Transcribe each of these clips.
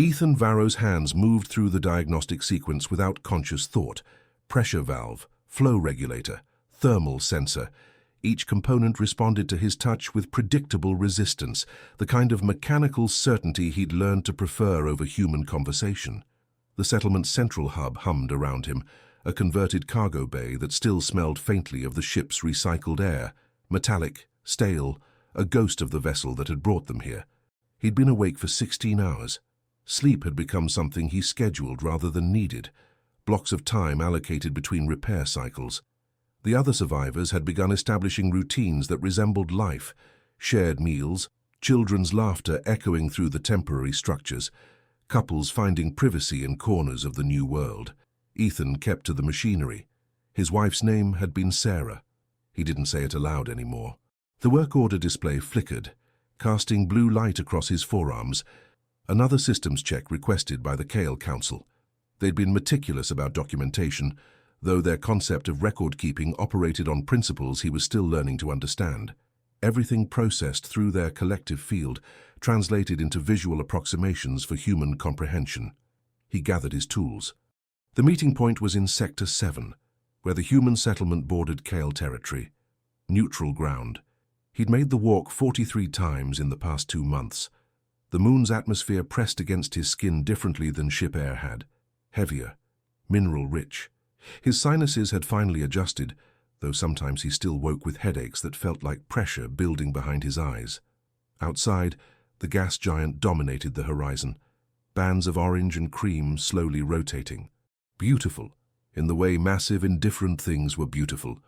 Ethan Varro's hands moved through the diagnostic sequence without conscious thought. Pressure valve, flow regulator, thermal sensor. Each component responded to his touch with predictable resistance, the kind of mechanical certainty he'd learned to prefer over human conversation. The settlement's central hub hummed around him, a converted cargo bay that still smelled faintly of the ship's recycled air, metallic, stale, a ghost of the vessel that had brought them here. He'd been awake for 16 hours. Sleep had become something he scheduled rather than needed, blocks of time allocated between repair cycles. The other survivors had begun establishing routines that resembled life, shared meals, children's laughter echoing through the temporary structures, couples finding privacy in corners of the new world. Ethan kept to the machinery. His wife's name had been Sarah. He didn't say it aloud anymore. The work order display flickered, casting blue light across his forearms. Another systems check requested by the Kale Council. They'd been meticulous about documentation, though their concept of record-keeping operated on principles he was still learning to understand. Everything processed through their collective field, translated into visual approximations for human comprehension. He gathered his tools. The meeting point was in Sector 7, where the human settlement bordered Kale territory. Neutral ground. He'd made the walk 43 times in the past 2 months. The moon's atmosphere pressed against his skin differently than ship air had. Heavier, mineral-rich. His sinuses had finally adjusted, though sometimes he still woke with headaches that felt like pressure building behind his eyes. Outside, the gas giant dominated the horizon, bands of orange and cream slowly rotating. Beautiful, in the way massive, indifferent things were beautiful.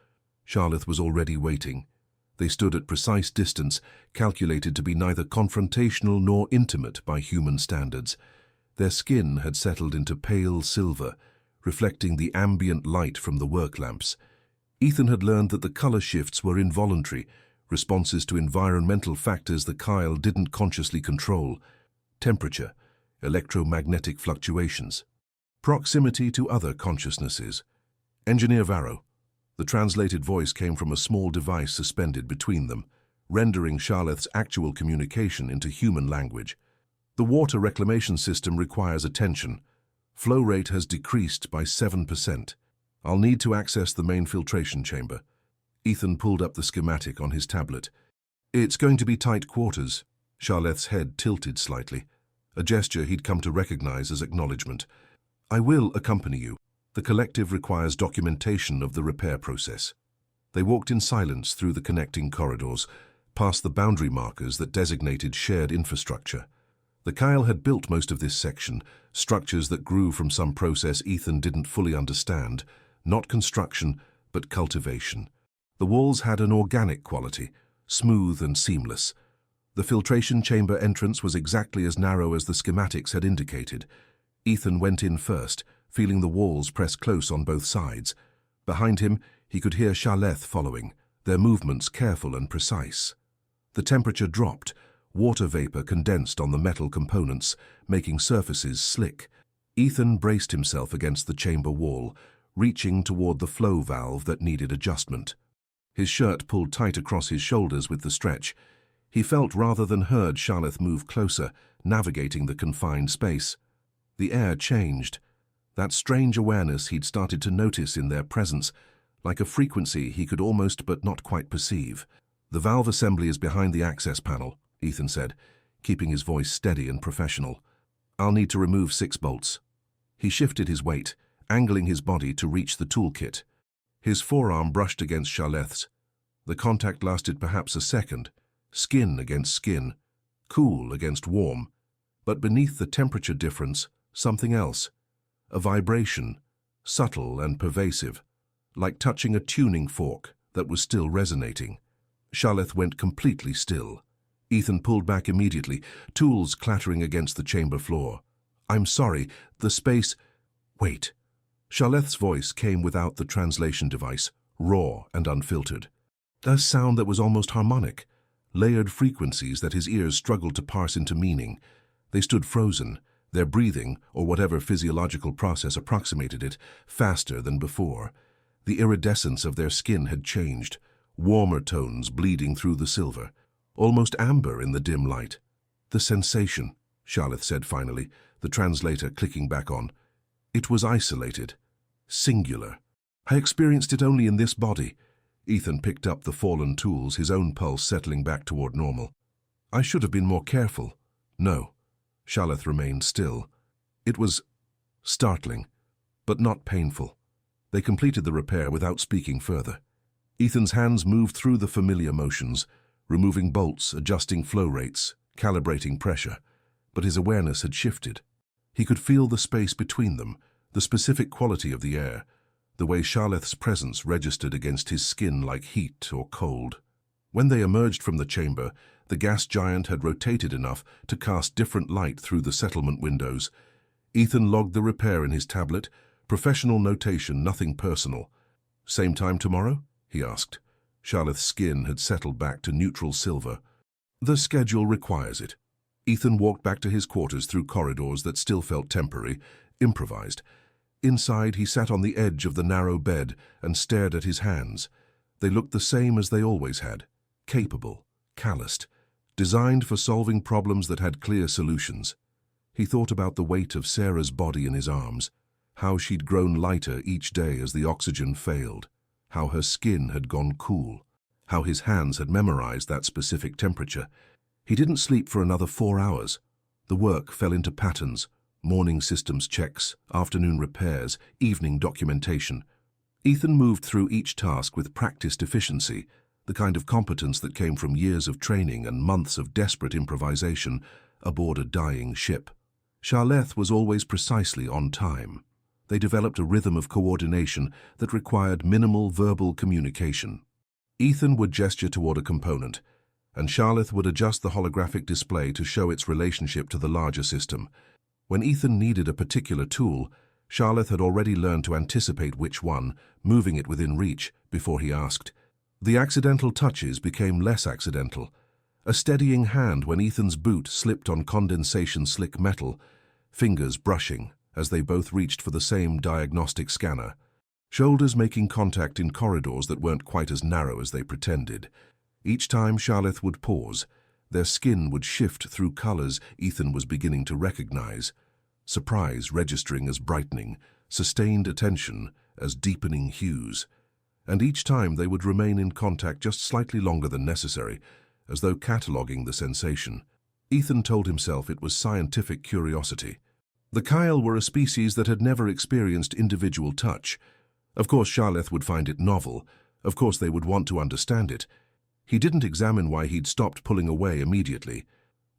Charlotte was already waiting. They stood at precise distance, calculated to be neither confrontational nor intimate by human standards. Their skin had settled into pale silver, reflecting the ambient light from the work lamps. Ethan had learned that the color shifts were involuntary, responses to environmental factors the Kyle didn't consciously control. Temperature, electromagnetic fluctuations, proximity to other consciousnesses. Engineer Varro. The translated voice came from a small device suspended between them, rendering Charlotte's actual communication into human language. The water reclamation system requires attention. Flow rate has decreased by 7%. I'll need to access the main filtration chamber. Ethan pulled up the schematic on his tablet. It's going to be tight quarters. Charlotte's head tilted slightly, a gesture he'd come to recognize as acknowledgement. I will accompany you. The collective requires documentation of the repair process. They walked in silence through the connecting corridors, past the boundary markers that designated shared infrastructure. The Kyle had built most of this section, structures that grew from some process Ethan didn't fully understand, not construction, but cultivation. The walls had an organic quality, smooth and seamless. The filtration chamber entrance was exactly as narrow as the schematics had indicated. Ethan went in first, feeling the walls press close on both sides. Behind him, he could hear Charlotte following, their movements careful and precise. The temperature dropped. Water vapor condensed on the metal components, making surfaces slick. Ethan braced himself against the chamber wall, reaching toward the flow valve that needed adjustment. His shirt pulled tight across his shoulders with the stretch. He felt rather than heard Charlotte move closer, navigating the confined space. The air changed. That strange awareness he'd started to notice in their presence, like a frequency he could almost but not quite perceive. The valve assembly is behind the access panel, Ethan said, keeping his voice steady and professional. I'll need to remove 6 bolts. He shifted his weight, angling his body to reach the toolkit. His forearm brushed against Charlotte's. The contact lasted perhaps a second, skin against skin, cool against warm. But beneath the temperature difference, something else. A vibration, subtle and pervasive, like touching a tuning fork that was still resonating. Charlotte went completely still. Ethan pulled back immediately, tools clattering against the chamber floor. I'm sorry, the space... Wait. Charlotte's voice came without the translation device, raw and unfiltered. A sound that was almost harmonic, layered frequencies that his ears struggled to parse into meaning. They stood frozen, their breathing, or whatever physiological process approximated it, faster than before. The iridescence of their skin had changed, warmer tones bleeding through the silver, almost amber in the dim light. The sensation, Charlotte said finally, the translator clicking back on. It was isolated, singular. I experienced it only in this body. Ethan picked up the fallen tools, his own pulse settling back toward normal. I should have been more careful. No. Sharleth remained still. It was startling, but not painful. They completed the repair without speaking further. Ethan's hands moved through the familiar motions, removing bolts, adjusting flow rates, calibrating pressure. But his awareness had shifted. He could feel the space between them, the specific quality of the air, the way Sharleth's presence registered against his skin like heat or cold. When they emerged from the chamber, the gas giant had rotated enough to cast different light through the settlement windows. Ethan logged the repair in his tablet, professional notation, nothing personal. Same time tomorrow? He asked. Sharleth's skin had settled back to neutral silver. The schedule requires it. Ethan walked back to his quarters through corridors that still felt temporary, improvised. Inside, he sat on the edge of the narrow bed and stared at his hands. They looked the same as they always had, capable, calloused, designed for solving problems that had clear solutions. He thought about the weight of Sarah's body in his arms, how she'd grown lighter each day as the oxygen failed, how her skin had gone cool, how his hands had memorized that specific temperature. He didn't sleep for another 4 hours. The work fell into patterns, morning systems checks, afternoon repairs, evening documentation. Ethan moved through each task with practiced efficiency, the kind of competence that came from years of training and months of desperate improvisation aboard a dying ship. Sharleth was always precisely on time. They developed a rhythm of coordination that required minimal verbal communication. Ethan would gesture toward a component, and Sharleth would adjust the holographic display to show its relationship to the larger system. When Ethan needed a particular tool, Sharleth had already learned to anticipate which one, moving it within reach, before he asked. The accidental touches became less accidental. A steadying hand when Ethan's boot slipped on condensation-slick metal, fingers brushing as they both reached for the same diagnostic scanner. Shoulders making contact in corridors that weren't quite as narrow as they pretended. Each time Sharleth would pause, their skin would shift through colors Ethan was beginning to recognize. Surprise registering as brightening, sustained attention as deepening hues. And each time they would remain in contact just slightly longer than necessary, as though cataloging the sensation. Ethan told himself it was scientific curiosity. The Kyle were a species that had never experienced individual touch. Of course Sharleth would find it novel. Of course they would want to understand it. He didn't examine why he'd stopped pulling away immediately.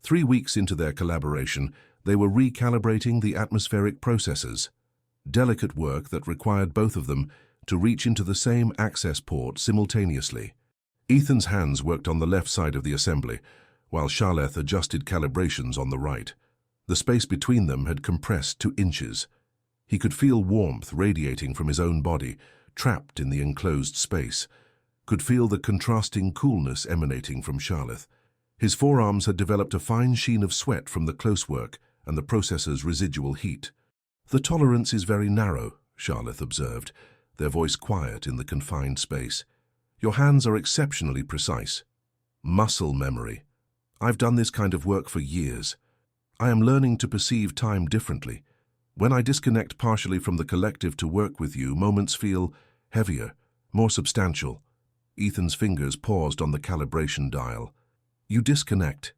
3 weeks into their collaboration, they were recalibrating the atmospheric processes. Delicate work that required both of them to reach into the same access port simultaneously. Ethan's hands worked on the left side of the assembly, while Sharleth adjusted calibrations on the right. The space between them had compressed to inches. He could feel warmth radiating from his own body, trapped in the enclosed space. Could feel the contrasting coolness emanating from Sharleth. His forearms had developed a fine sheen of sweat from the close work and the processor's residual heat. The tolerance is very narrow, Sharleth observed, their voice quiet in the confined space. Your hands are exceptionally precise. Muscle memory. I've done this kind of work for years. I am learning to perceive time differently. When I disconnect partially from the collective to work with you, moments feel heavier, more substantial. Ethan's fingers paused on the calibration dial. You disconnect.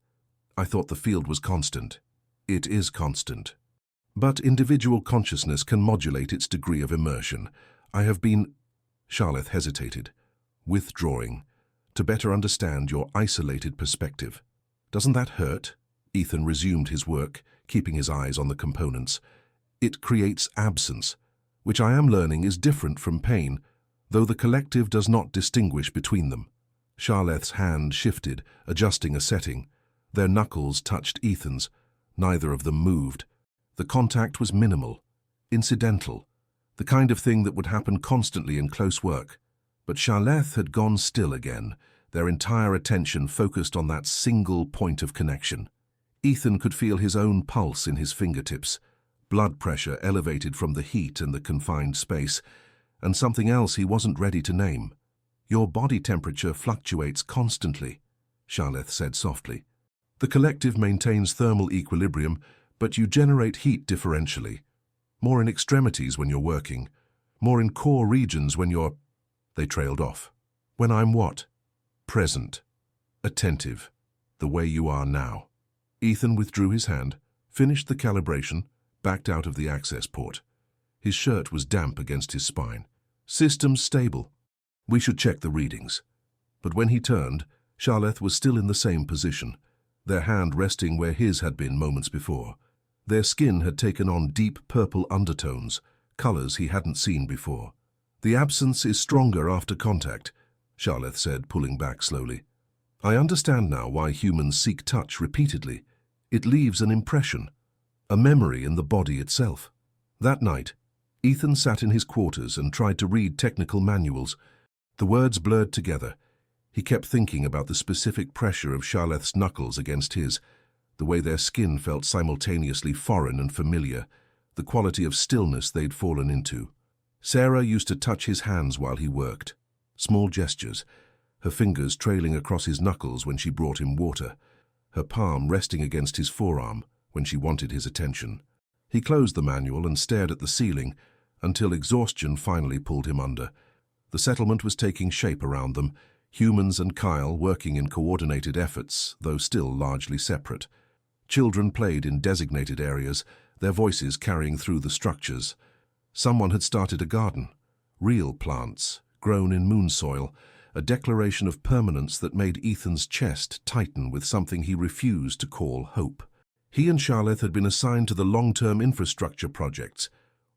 I thought the field was constant. It is constant. But individual consciousness can modulate its degree of immersion. I have been... Sharleth hesitated, withdrawing, to better understand your isolated perspective. Doesn't that hurt? Ethan resumed his work, keeping his eyes on the components. It creates absence, which I am learning is different from pain, though the collective does not distinguish between them. Sharleth's hand shifted, adjusting a setting. Their knuckles touched Ethan's. Neither of them moved. The contact was minimal, incidental, the kind of thing that would happen constantly in close work. But Sharleth had gone still again, their entire attention focused on that single point of connection. Ethan could feel his own pulse in his fingertips, blood pressure elevated from the heat and the confined space, and something else he wasn't ready to name. Your body temperature fluctuates constantly, Sharleth said softly. The collective maintains thermal equilibrium, but you generate heat differentially. More in extremities when you're working, more in core regions when you're... They trailed off. When I'm what? Present. Attentive. The way you are now. Ethan withdrew his hand, finished the calibration, backed out of the access port. His shirt was damp against his spine. Systems stable. We should check the readings. But when he turned, Sharleth was still in the same position, their hand resting where his had been moments before. Their skin had taken on deep purple undertones, colors he hadn't seen before. The absence is stronger after contact, Sharleth said, pulling back slowly. I understand now why humans seek touch repeatedly. It leaves an impression, a memory in the body itself. That night, Ethan sat in his quarters and tried to read technical manuals. The words blurred together. He kept thinking about the specific pressure of Sharleth's knuckles against his, the way their skin felt simultaneously foreign and familiar, the quality of stillness they'd fallen into. Sarah used to touch his hands while he worked. Small gestures, her fingers trailing across his knuckles when she brought him water, her palm resting against his forearm when she wanted his attention. He closed the manual and stared at the ceiling until exhaustion finally pulled him under. The settlement was taking shape around them, humans and Kyle working in coordinated efforts, though still largely separate. Children played in designated areas, their voices carrying through the structures. Someone had started a garden, real plants, grown in moon soil, a declaration of permanence that made Ethan's chest tighten with something he refused to call hope. He and Sharleth had been assigned to the long-term infrastructure projects,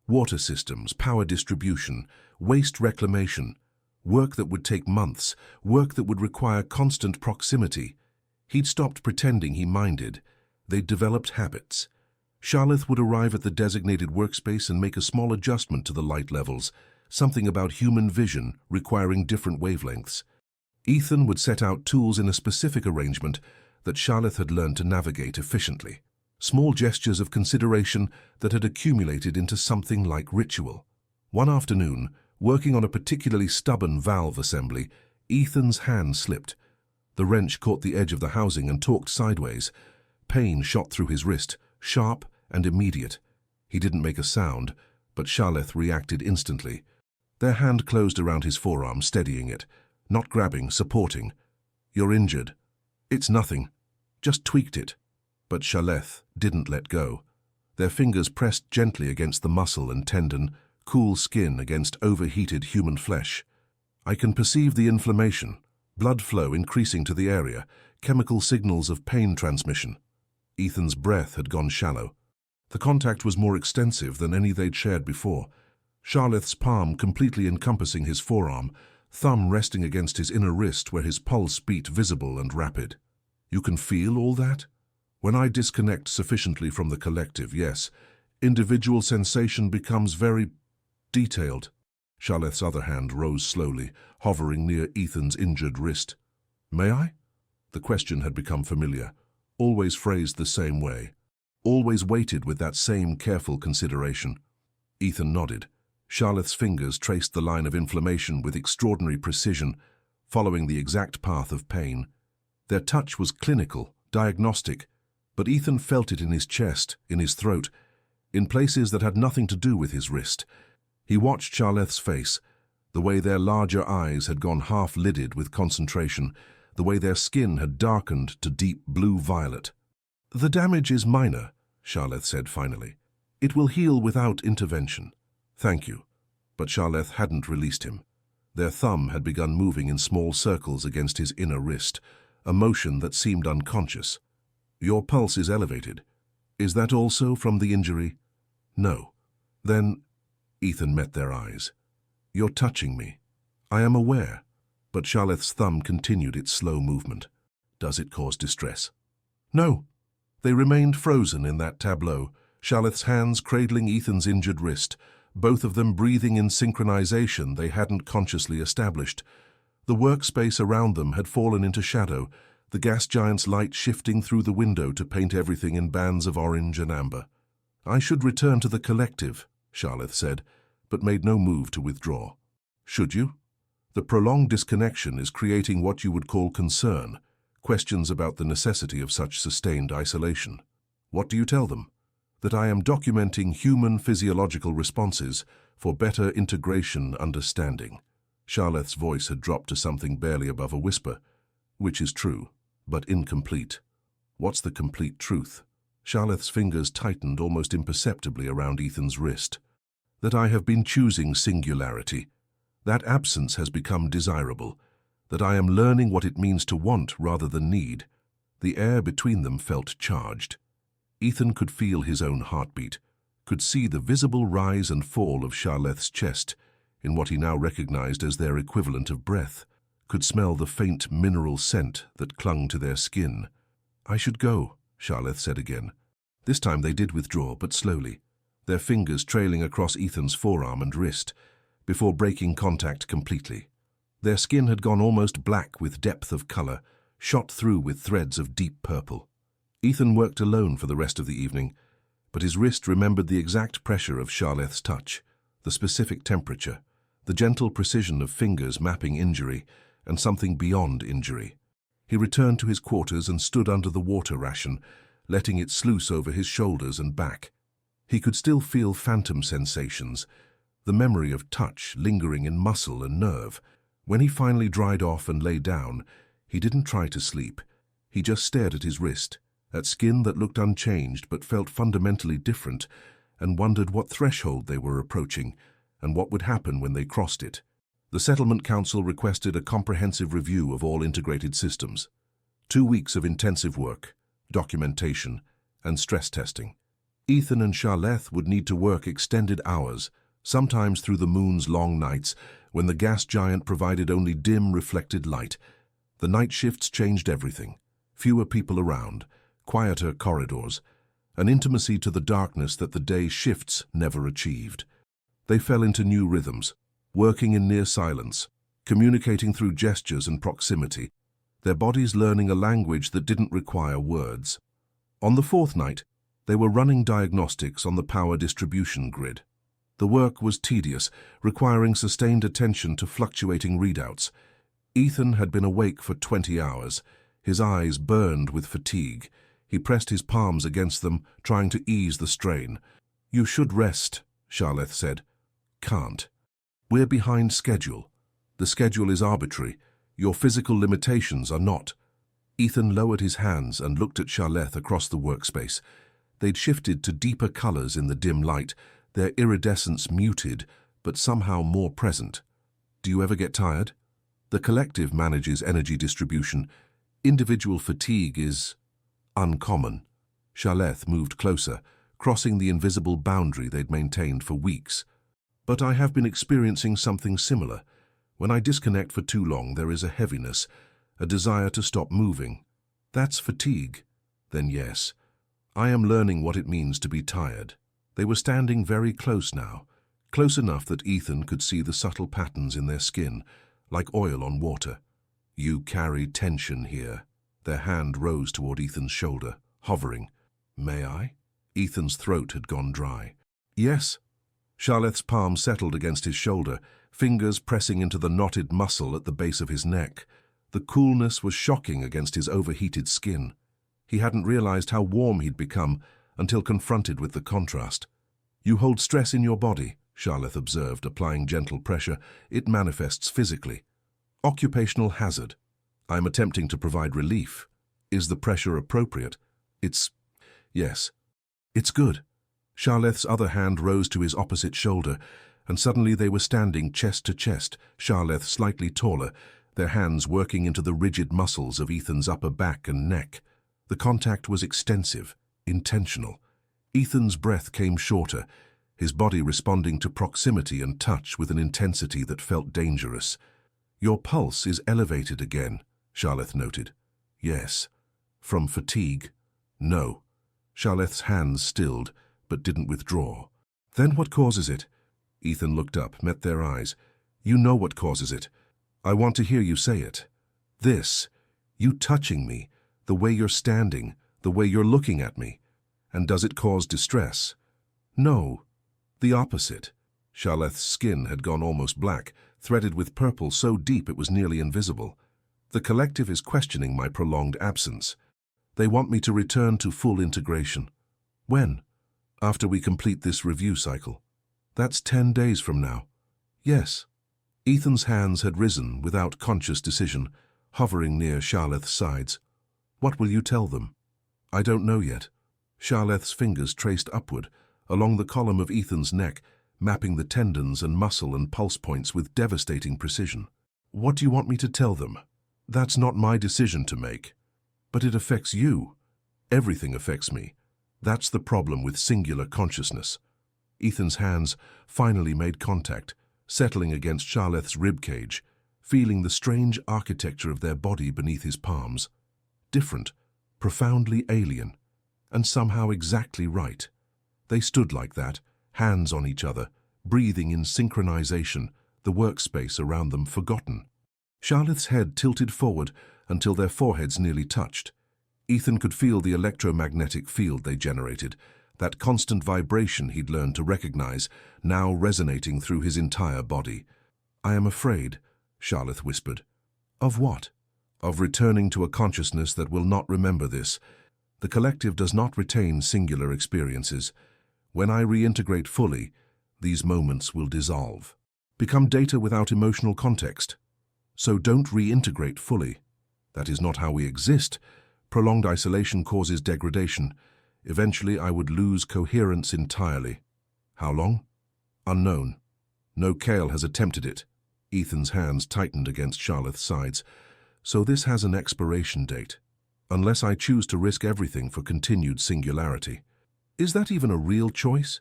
water systems, power distribution, waste reclamation, work that would take months, work that would require constant proximity. He'd stopped pretending he minded. They'd developed habits. Sharleth would arrive at the designated workspace and make a small adjustment to the light levels, something about human vision requiring different wavelengths. Ethan would set out tools in a specific arrangement that Sharleth had learned to navigate efficiently. Small gestures of consideration that had accumulated into something like ritual. One afternoon, working on a particularly stubborn valve assembly, Ethan's hand slipped. The wrench caught the edge of the housing and torqued sideways. Pain shot through his wrist, sharp and immediate. He didn't make a sound, but Sharleth reacted instantly. Their hand closed around his forearm, steadying it. Not grabbing, supporting. You're injured. It's nothing. Just tweaked it. But Sharleth didn't let go. Their fingers pressed gently against the muscle and tendon, cool skin against overheated human flesh. I can perceive the inflammation, blood flow increasing to the area, chemical signals of pain transmission. Ethan's breath had gone shallow. The contact was more extensive than any they'd shared before. Sharleth's palm completely encompassing his forearm, thumb resting against his inner wrist where his pulse beat visible and rapid. You can feel all that? When I disconnect sufficiently from the collective, yes, individual sensation becomes very detailed. Sharleth's other hand rose slowly, hovering near Ethan's injured wrist. May I? The question had become familiar, always phrased the same way, always weighted with that same careful consideration. Ethan nodded. Sharleth's fingers traced the line of inflammation with extraordinary precision, following the exact path of pain. Their touch was clinical, diagnostic, but Ethan felt it in his chest, in his throat, in places that had nothing to do with his wrist. He watched Sharleth's face, the way their larger eyes had gone half-lidded with concentration, the way their skin had darkened to deep blue-violet. The damage is minor, Sharleth said finally. It will heal without intervention. Thank you. But Sharleth hadn't released him. Their thumb had begun moving in small circles against his inner wrist, a motion that seemed unconscious. Your pulse is elevated. Is that also from the injury? No. Then, Ethan met their eyes. You're touching me. I am aware. But Sharleth's thumb continued its slow movement. Does it cause distress? No. They remained frozen in that tableau, Sharleth's hands cradling Ethan's injured wrist, both of them breathing in synchronization they hadn't consciously established. The workspace around them had fallen into shadow, the gas giant's light shifting through the window to paint everything in bands of orange and amber. I should return to the collective, Sharleth said, but made no move to withdraw. Should you? The prolonged disconnection is creating what you would call concern, questions about the necessity of such sustained isolation. What do you tell them? that I am documenting human physiological responses for better integration understanding. Sharleth's voice had dropped to something barely above a whisper, which is true, but incomplete. What's the complete truth? Sharleth's fingers tightened almost imperceptibly around Ethan's wrist. That I have been choosing singularity. That absence has become desirable. That I am learning what it means to want rather than need. The air between them felt charged. Ethan could feel his own heartbeat, could see the visible rise and fall of Sharleth's chest in what he now recognized as their equivalent of breath, could smell the faint mineral scent that clung to their skin. "I should go," Sharleth said again. This time they did withdraw, but slowly, their fingers trailing across Ethan's forearm and wrist, before breaking contact completely. Their skin had gone almost black with depth of color, shot through with threads of deep purple. Ethan worked alone for the rest of the evening, but his wrist remembered the exact pressure of Sharleth's touch, the specific temperature, the gentle precision of fingers mapping injury, and something beyond injury. He returned to his quarters and stood under the water ration, letting it sluice over his shoulders and back. He could still feel phantom sensations, the memory of touch lingering in muscle and nerve. When he finally dried off and lay down, he didn't try to sleep. He just stared at his wrist, at skin that looked unchanged but felt fundamentally different, and wondered what threshold they were approaching and what would happen when they crossed it. The Settlement Council requested a comprehensive review of all integrated systems. 2 weeks of intensive work, documentation, and stress testing. Ethan and Sharleth would need to work extended hours, sometimes through the moon's long nights, when the gas giant provided only dim, reflected light. The night shifts changed everything. Fewer people around, quieter corridors, an intimacy to the darkness that the day shifts never achieved. They fell into new rhythms, working in near silence, communicating through gestures and proximity, their bodies learning a language that didn't require words. On the 4th night, they were running diagnostics on the power distribution grid. The work was tedious, requiring sustained attention to fluctuating readouts. Ethan had been awake for 20 hours, his eyes burned with fatigue. He pressed his palms against them, trying to ease the strain. "You should rest," Sharleth said. "Can't. We're behind schedule. The schedule is arbitrary. Your physical limitations are not." Ethan lowered his hands and looked at Sharleth across the workspace. They'd shifted to deeper colors in the dim light, their iridescence muted, but somehow more present. "Do you ever get tired?" The collective manages energy distribution. Individual fatigue is uncommon. Sharleth moved closer, crossing the invisible boundary they'd maintained for weeks. "But I have been experiencing something similar. When I disconnect for too long, there is a heaviness, a desire to stop moving. That's fatigue. Then yes, I am learning what it means to be tired." They were standing very close now, close enough that Ethan could see the subtle patterns in their skin, like oil on water. "You carry tension here." Their hand rose toward Ethan's shoulder, hovering. "May I?" Ethan's throat had gone dry. "Yes." Sharleth's palm settled against his shoulder, fingers pressing into the knotted muscle at the base of his neck. The coolness was shocking against his overheated skin. He hadn't realized how warm he'd become until confronted with the contrast. "You hold stress in your body," Sharleth observed, applying gentle pressure. "It manifests physically." "Occupational hazard. I'm attempting to provide relief. Is the pressure appropriate?" Yes. "It's good." Sharleth's other hand rose to his opposite shoulder, and suddenly they were standing chest to chest, Sharleth slightly taller, their hands working into the rigid muscles of Ethan's upper back and neck. The contact was extensive, intentional. Ethan's breath came shorter, his body responding to proximity and touch with an intensity that felt dangerous. "Your pulse is elevated again," Sharleth noted. "Yes." "From fatigue?" "No." Sharleth's hands stilled, but didn't withdraw. "Then what causes it?" Ethan looked up, met their eyes. "You know what causes it. I want to hear you say it. This, you touching me, the way you're standing, the way you're looking at me. And does it cause distress?" "No. The opposite." Sharleth's skin had gone almost black, threaded with purple so deep it was nearly invisible. "The collective is questioning my prolonged absence. They want me to return to full integration." "When?" After we complete this review cycle. That's 10 days from now. Yes. Ethan's hands had risen without conscious decision, hovering near Charlott's sides. What will you tell them? I don't know yet. Charlott's fingers traced upward, along the column of Ethan's neck, mapping the tendons and muscle and pulse points with devastating precision. What do you want me to tell them? That's not my decision to make. But it affects you. Everything affects me. That's the problem with singular consciousness. Ethan's hands finally made contact, settling against Charlott's ribcage, feeling the strange architecture of their body beneath his palms. Different, profoundly alien, and somehow exactly right. They stood like that, hands on each other, breathing in synchronization, the workspace around them forgotten. Charlotte's head tilted forward until their foreheads nearly touched. Ethan could feel the electromagnetic field they generated, that constant vibration he'd learned to recognize, now resonating through his entire body. I am afraid, Charlotte whispered. Of what? Of returning to a consciousness that will not remember this. The collective does not retain singular experiences. When I reintegrate fully, these moments will dissolve, become data without emotional context. So don't reintegrate fully. That is not how we exist. Prolonged isolation causes degradation. Eventually, I would lose coherence entirely. How long? Unknown. No Kale has attempted it. Ethan's hands tightened against Charlotte's sides. So this has an expiration date. Unless I choose to risk everything for continued singularity. Is that even a real choice?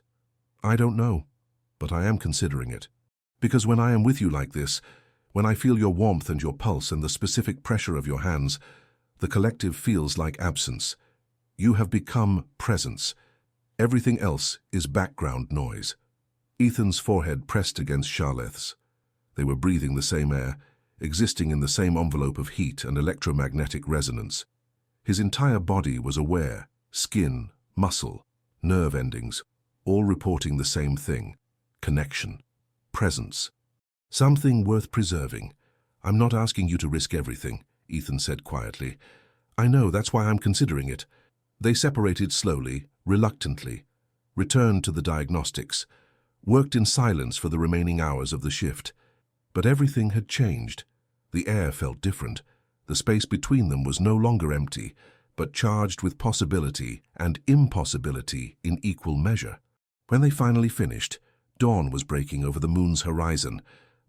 I don't know, but I am considering it. Because when I am with you like this, when I feel your warmth and your pulse and the specific pressure of your hands, the collective feels like absence. You have become presence. Everything else is background noise. Ethan's forehead pressed against Charlotte's. They were breathing the same air, existing in the same envelope of heat and electromagnetic resonance. His entire body was aware, skin, muscle, nerve endings, all reporting the same thing: connection, presence. Something worth preserving. I'm not asking you to risk everything, Ethan said quietly. I know, that's why I'm considering it. They separated slowly, reluctantly, returned to the diagnostics, worked in silence for the remaining hours of the shift. But everything had changed. The air felt different. The space between them was no longer empty, but charged with possibility and impossibility in equal measure. When they finally finished, dawn was breaking over the moon's horizon,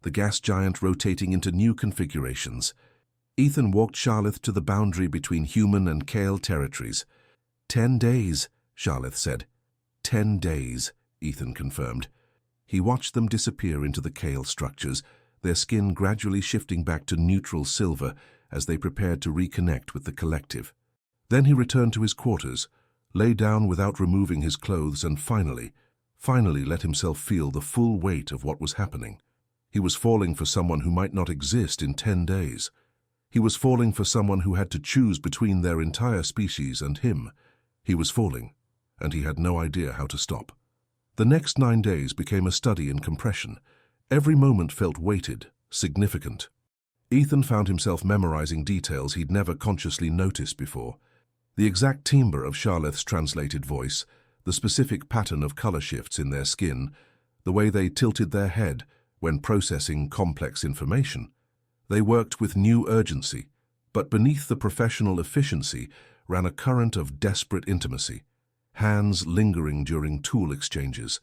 the gas giant rotating into new configurations. Ethan walked Charlotte to the boundary between human and Kale territories. 10 days, Charlotte said. 10 days, Ethan confirmed. He watched them disappear into the Kale structures, their skin gradually shifting back to neutral silver as they prepared to reconnect with the collective. Then he returned to his quarters, lay down without removing his clothes, and finally let himself feel the full weight of what was happening. He was falling for someone who might not exist in 10 days. He was falling for someone who had to choose between their entire species and him. He was falling, and he had no idea how to stop. The next 9 days became a study in compression. Every moment felt weighted, significant. Ethan found himself memorizing details he'd never consciously noticed before. The exact timbre of Charlotte's translated voice, the specific pattern of color shifts in their skin, the way they tilted their head when processing complex information. They worked with new urgency, but beneath the professional efficiency ran a current of desperate intimacy, hands lingering during tool exchanges,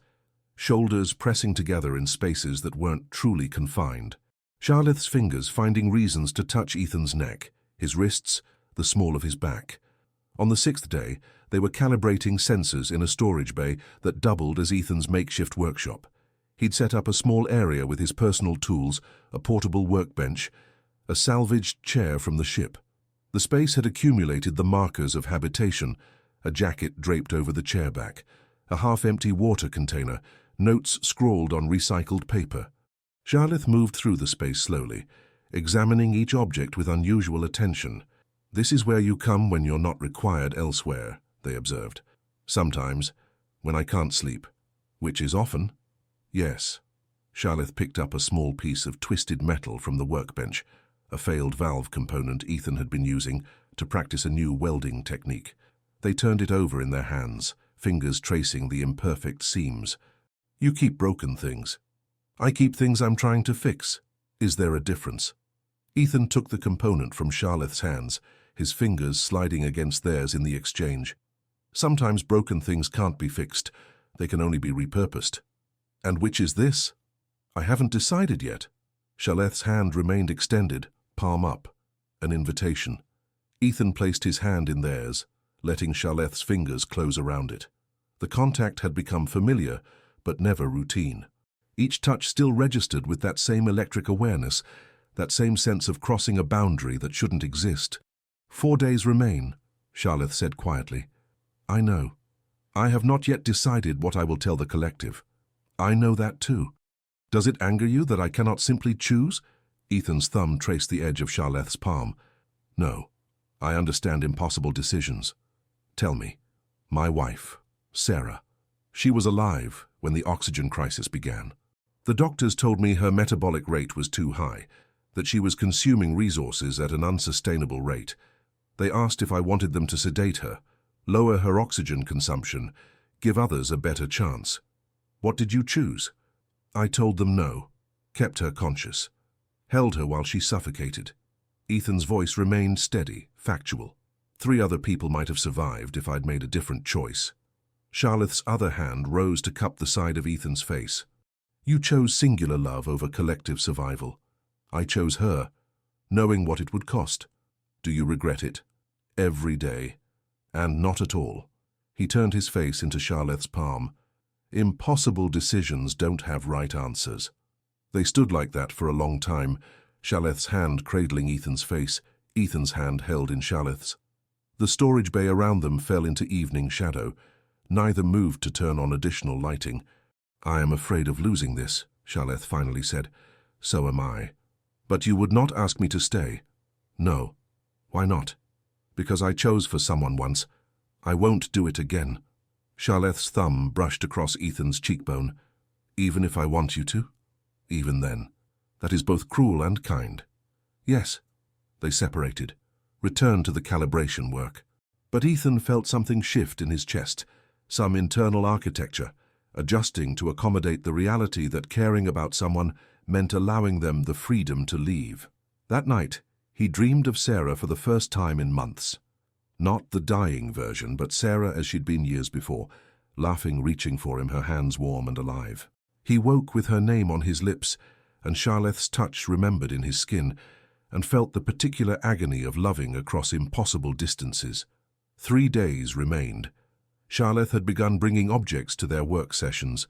shoulders pressing together in spaces that weren't truly confined. Charlotte's fingers finding reasons to touch Ethan's neck, his wrists, the small of his back. On the 6th day, they were calibrating sensors in a storage bay that doubled as Ethan's makeshift workshop. He'd set up a small area with his personal tools, a portable workbench, a salvaged chair from the ship. The space had accumulated the markers of habitation, a jacket draped over the chair back, a half-empty water container, notes scrawled on recycled paper. Charlotte moved through the space slowly, examining each object with unusual attention. This is where you come when you're not required elsewhere, they observed. Sometimes, when I can't sleep. Which is often? Yes. Charlotte picked up a small piece of twisted metal from the workbench, a failed valve component Ethan had been using to practice a new welding technique. They turned it over in their hands, fingers tracing the imperfect seams. You keep broken things. I keep things I'm trying to fix. Is there a difference? Ethan took the component from Charlott's hands, his fingers sliding against theirs in the exchange. Sometimes broken things can't be fixed. They can only be repurposed. And which is this? I haven't decided yet. Charlott's hand remained extended, palm up, an invitation. Ethan placed his hand in theirs, letting Charlotte's fingers close around it. The contact had become familiar, but never routine. Each touch still registered with that same electric awareness, that same sense of crossing a boundary that shouldn't exist. 4 days remain, Charlotte said quietly. I know. I have not yet decided what I will tell the collective. I know that too. Does it anger you that I cannot simply choose? Ethan's thumb traced the edge of Charlotte's palm. No. I understand impossible decisions. Tell me. My wife, Sarah. She was alive when the oxygen crisis began. The doctors told me her metabolic rate was too high, that she was consuming resources at an unsustainable rate. They asked if I wanted them to sedate her, lower her oxygen consumption, give others a better chance. What did you choose? I told them no, kept her conscious, held her while she suffocated. Ethan's voice remained steady, factual. 3 other people might have survived if I'd made a different choice. Charlotte's other hand rose to cup the side of Ethan's face. You chose singular love over collective survival. I chose her, knowing what it would cost. Do you regret it? Every day. And not at all. He turned his face into Charlotte's palm. Impossible decisions don't have right answers. They stood like that for a long time, Charlotte's hand cradling Ethan's face, Ethan's hand held in Charlotte's. The storage bay around them fell into evening shadow. Neither moved to turn on additional lighting. I am afraid of losing this, Charlotte finally said. So am I. But you would not ask me to stay? No. Why not? Because I chose for someone once. I won't do it again. Charlotte's thumb brushed across Ethan's cheekbone. Even if I want you to? Even then. That is both cruel and kind. Yes. They separated, returned to the calibration work. But Ethan felt something shift in his chest, some internal architecture, adjusting to accommodate the reality that caring about someone meant allowing them the freedom to leave. That night, he dreamed of Sarah for the first time in months. Not the dying version, but Sarah as she'd been years before, laughing, reaching for him, her hands warm and alive. He woke with her name on his lips, and Charlotte's touch remembered in his skin, and felt the particular agony of loving across impossible distances. 3 days remained. Charlotte had begun bringing objects to their work sessions,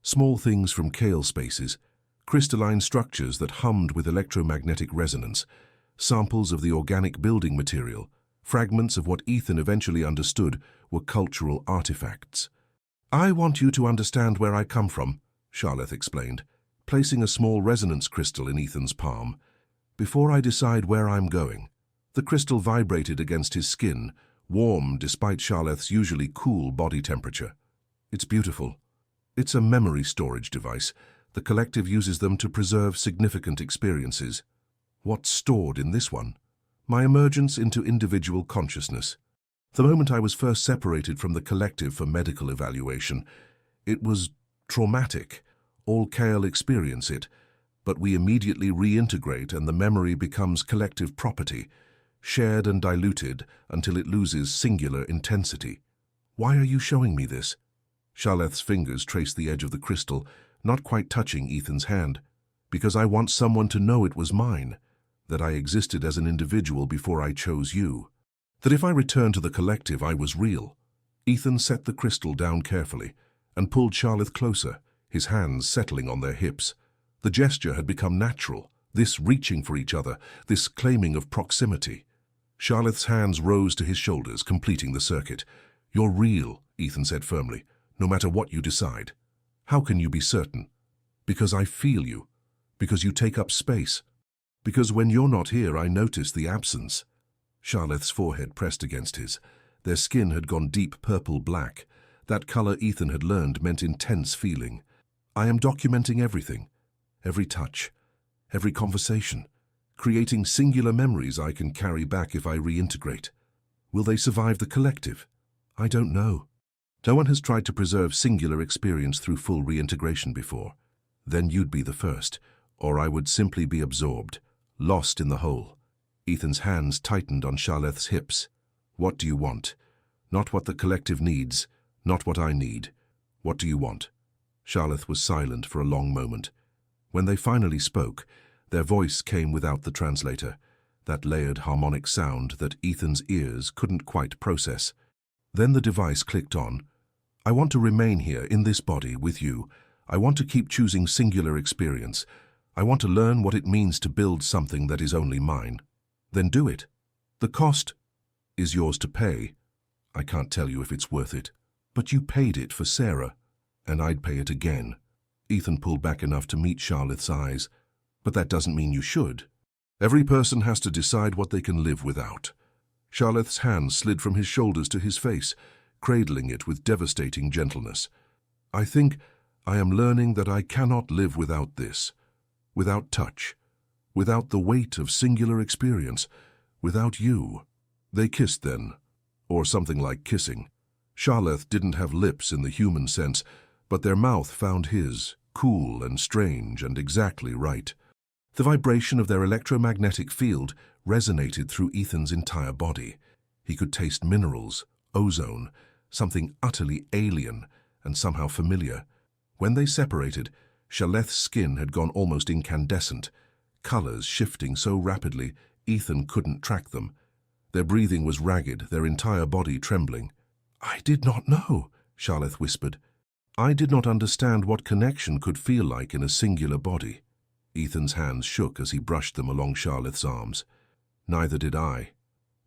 small things from kale spaces, crystalline structures that hummed with electromagnetic resonance, samples of the organic building material, fragments of what Ethan eventually understood were cultural artifacts. I want you to understand where I come from, Charlotte explained, placing a small resonance crystal in Ethan's palm. Before I decide where I'm going. The crystal vibrated against his skin, warm despite Charlotte's usually cool body temperature. It's beautiful. It's a memory storage device. The collective uses them to preserve significant experiences. What's stored in this one? My emergence into individual consciousness. The moment I was first separated from the collective for medical evaluation, it was traumatic. All Kale experience it, but we immediately reintegrate and the memory becomes collective property, shared and diluted until it loses singular intensity. Why are you showing me this? Charlotte's fingers traced the edge of the crystal, not quite touching Ethan's hand. Because I want someone to know it was mine, that I existed as an individual before I chose you. That if I returned to the collective, I was real. Ethan set the crystal down carefully and pulled Charlotte closer, his hands settling on their hips. The gesture had become natural, this reaching for each other, this claiming of proximity. Charlotte's hands rose to his shoulders, completing the circuit. You're real, Ethan said firmly, no matter what you decide. How can you be certain? Because I feel you. Because you take up space. Because when you're not here, I notice the absence. Charlotte's forehead pressed against his. Their skin had gone deep purple-black. That color Ethan had learned meant intense feeling. I am documenting everything. Every touch, every conversation, creating singular memories I can carry back if I reintegrate. Will they survive the collective? I don't know. No one has tried to preserve singular experience through full reintegration before. Then you'd be the first, or I would simply be absorbed, lost in the whole. Ethan's hands tightened on Charlothe's hips. What do you want? Not what the collective needs, not what I need. What do you want? Charlotte was silent for a long moment. When they finally spoke, their voice came without the translator, that layered harmonic sound that Ethan's ears couldn't quite process. Then the device clicked on. I want to remain here in this body with you. I want to keep choosing singular experience. I want to learn what it means to build something that is only mine. Then do it. The cost is yours to pay. I can't tell you if it's worth it, but you paid it for Sarah, and I'd pay it again. Ethan pulled back enough to meet Charlotte's eyes. But that doesn't mean you should. Every person has to decide what they can live without. Charlotte's hand slid from his shoulders to his face, cradling it with devastating gentleness. I think I am learning that I cannot live without this, without touch, without the weight of singular experience, without you. They kissed then, or something like kissing. Charlotte didn't have lips in the human sense, but their mouth found his, cool and strange and exactly right. The vibration of their electromagnetic field resonated through Ethan's entire body. He could taste minerals, ozone, something utterly alien and somehow familiar. When they separated, Charlotte's skin had gone almost incandescent, colors shifting so rapidly Ethan couldn't track them. Their breathing was ragged, their entire body trembling. I did not know, Charlotte whispered. I did not understand what connection could feel like in a singular body. Ethan's hands shook as he brushed them along Charlotte's arms. Neither did I.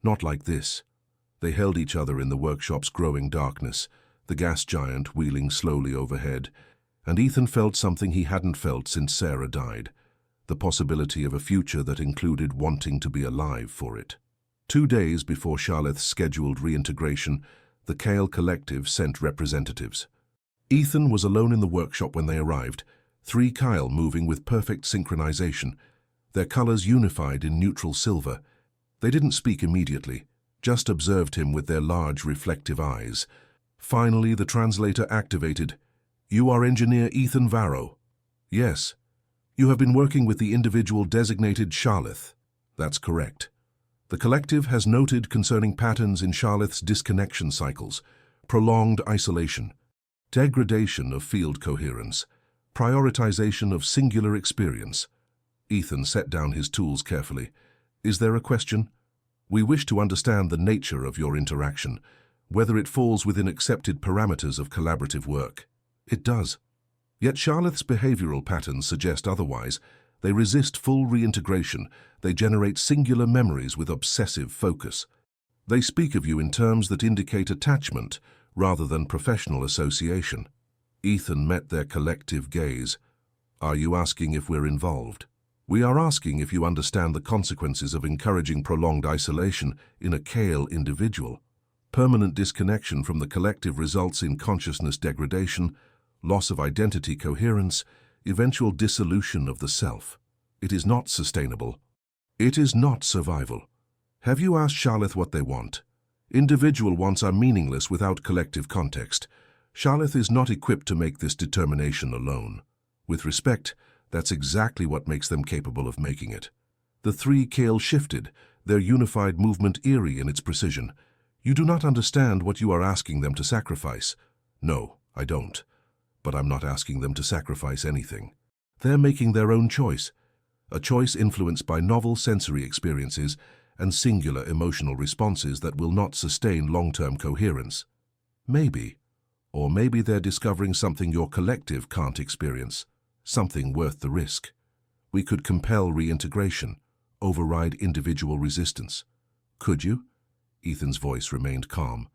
Not like this. They held each other in the workshop's growing darkness, the gas giant wheeling slowly overhead, and Ethan felt something he hadn't felt since Sarah died, the possibility of a future that included wanting to be alive for it. 2 days before Charlotte's scheduled reintegration, the Kale Collective sent representatives. Ethan was alone in the workshop when they arrived, 3 Kyle moving with perfect synchronization, their colors unified in neutral silver. They didn't speak immediately, just observed him with their large reflective eyes. Finally, the translator activated. You are Engineer Ethan Varro. Yes. You have been working with the individual designated Charlotte. That's correct. The collective has noted concerning patterns in Charlotte's disconnection cycles, prolonged isolation, degradation of field coherence, prioritization of singular experience. Ethan set down his tools carefully. Is there a question? We wish to understand the nature of your interaction, whether it falls within accepted parameters of collaborative work. It does. Yet Charlotte's behavioral patterns suggest otherwise. They resist full reintegration. They generate singular memories with obsessive focus. They speak of you in terms that indicate attachment rather than professional association. Ethan met their collective gaze. Are you asking if we're involved? We are asking if you understand the consequences of encouraging prolonged isolation in a Kale individual. Permanent disconnection from the collective results in consciousness degradation, loss of identity coherence, eventual dissolution of the self. It is not sustainable. It is not survival. Have you asked Charlotte what they want? Individual wants are meaningless without collective context. Charlotte is not equipped to make this determination alone. With respect, that's exactly what makes them capable of making it. The 3 Kale shifted, their unified movement eerie in its precision. You do not understand what you are asking them to sacrifice. No, I don't. But I'm not asking them to sacrifice anything. They're making their own choice, a choice influenced by novel sensory experiences and singular emotional responses that will not sustain long-term coherence. Maybe. Or maybe they're discovering something your collective can't experience, something worth the risk. We could compel reintegration, override individual resistance. Could you? Ethan's voice remained calm.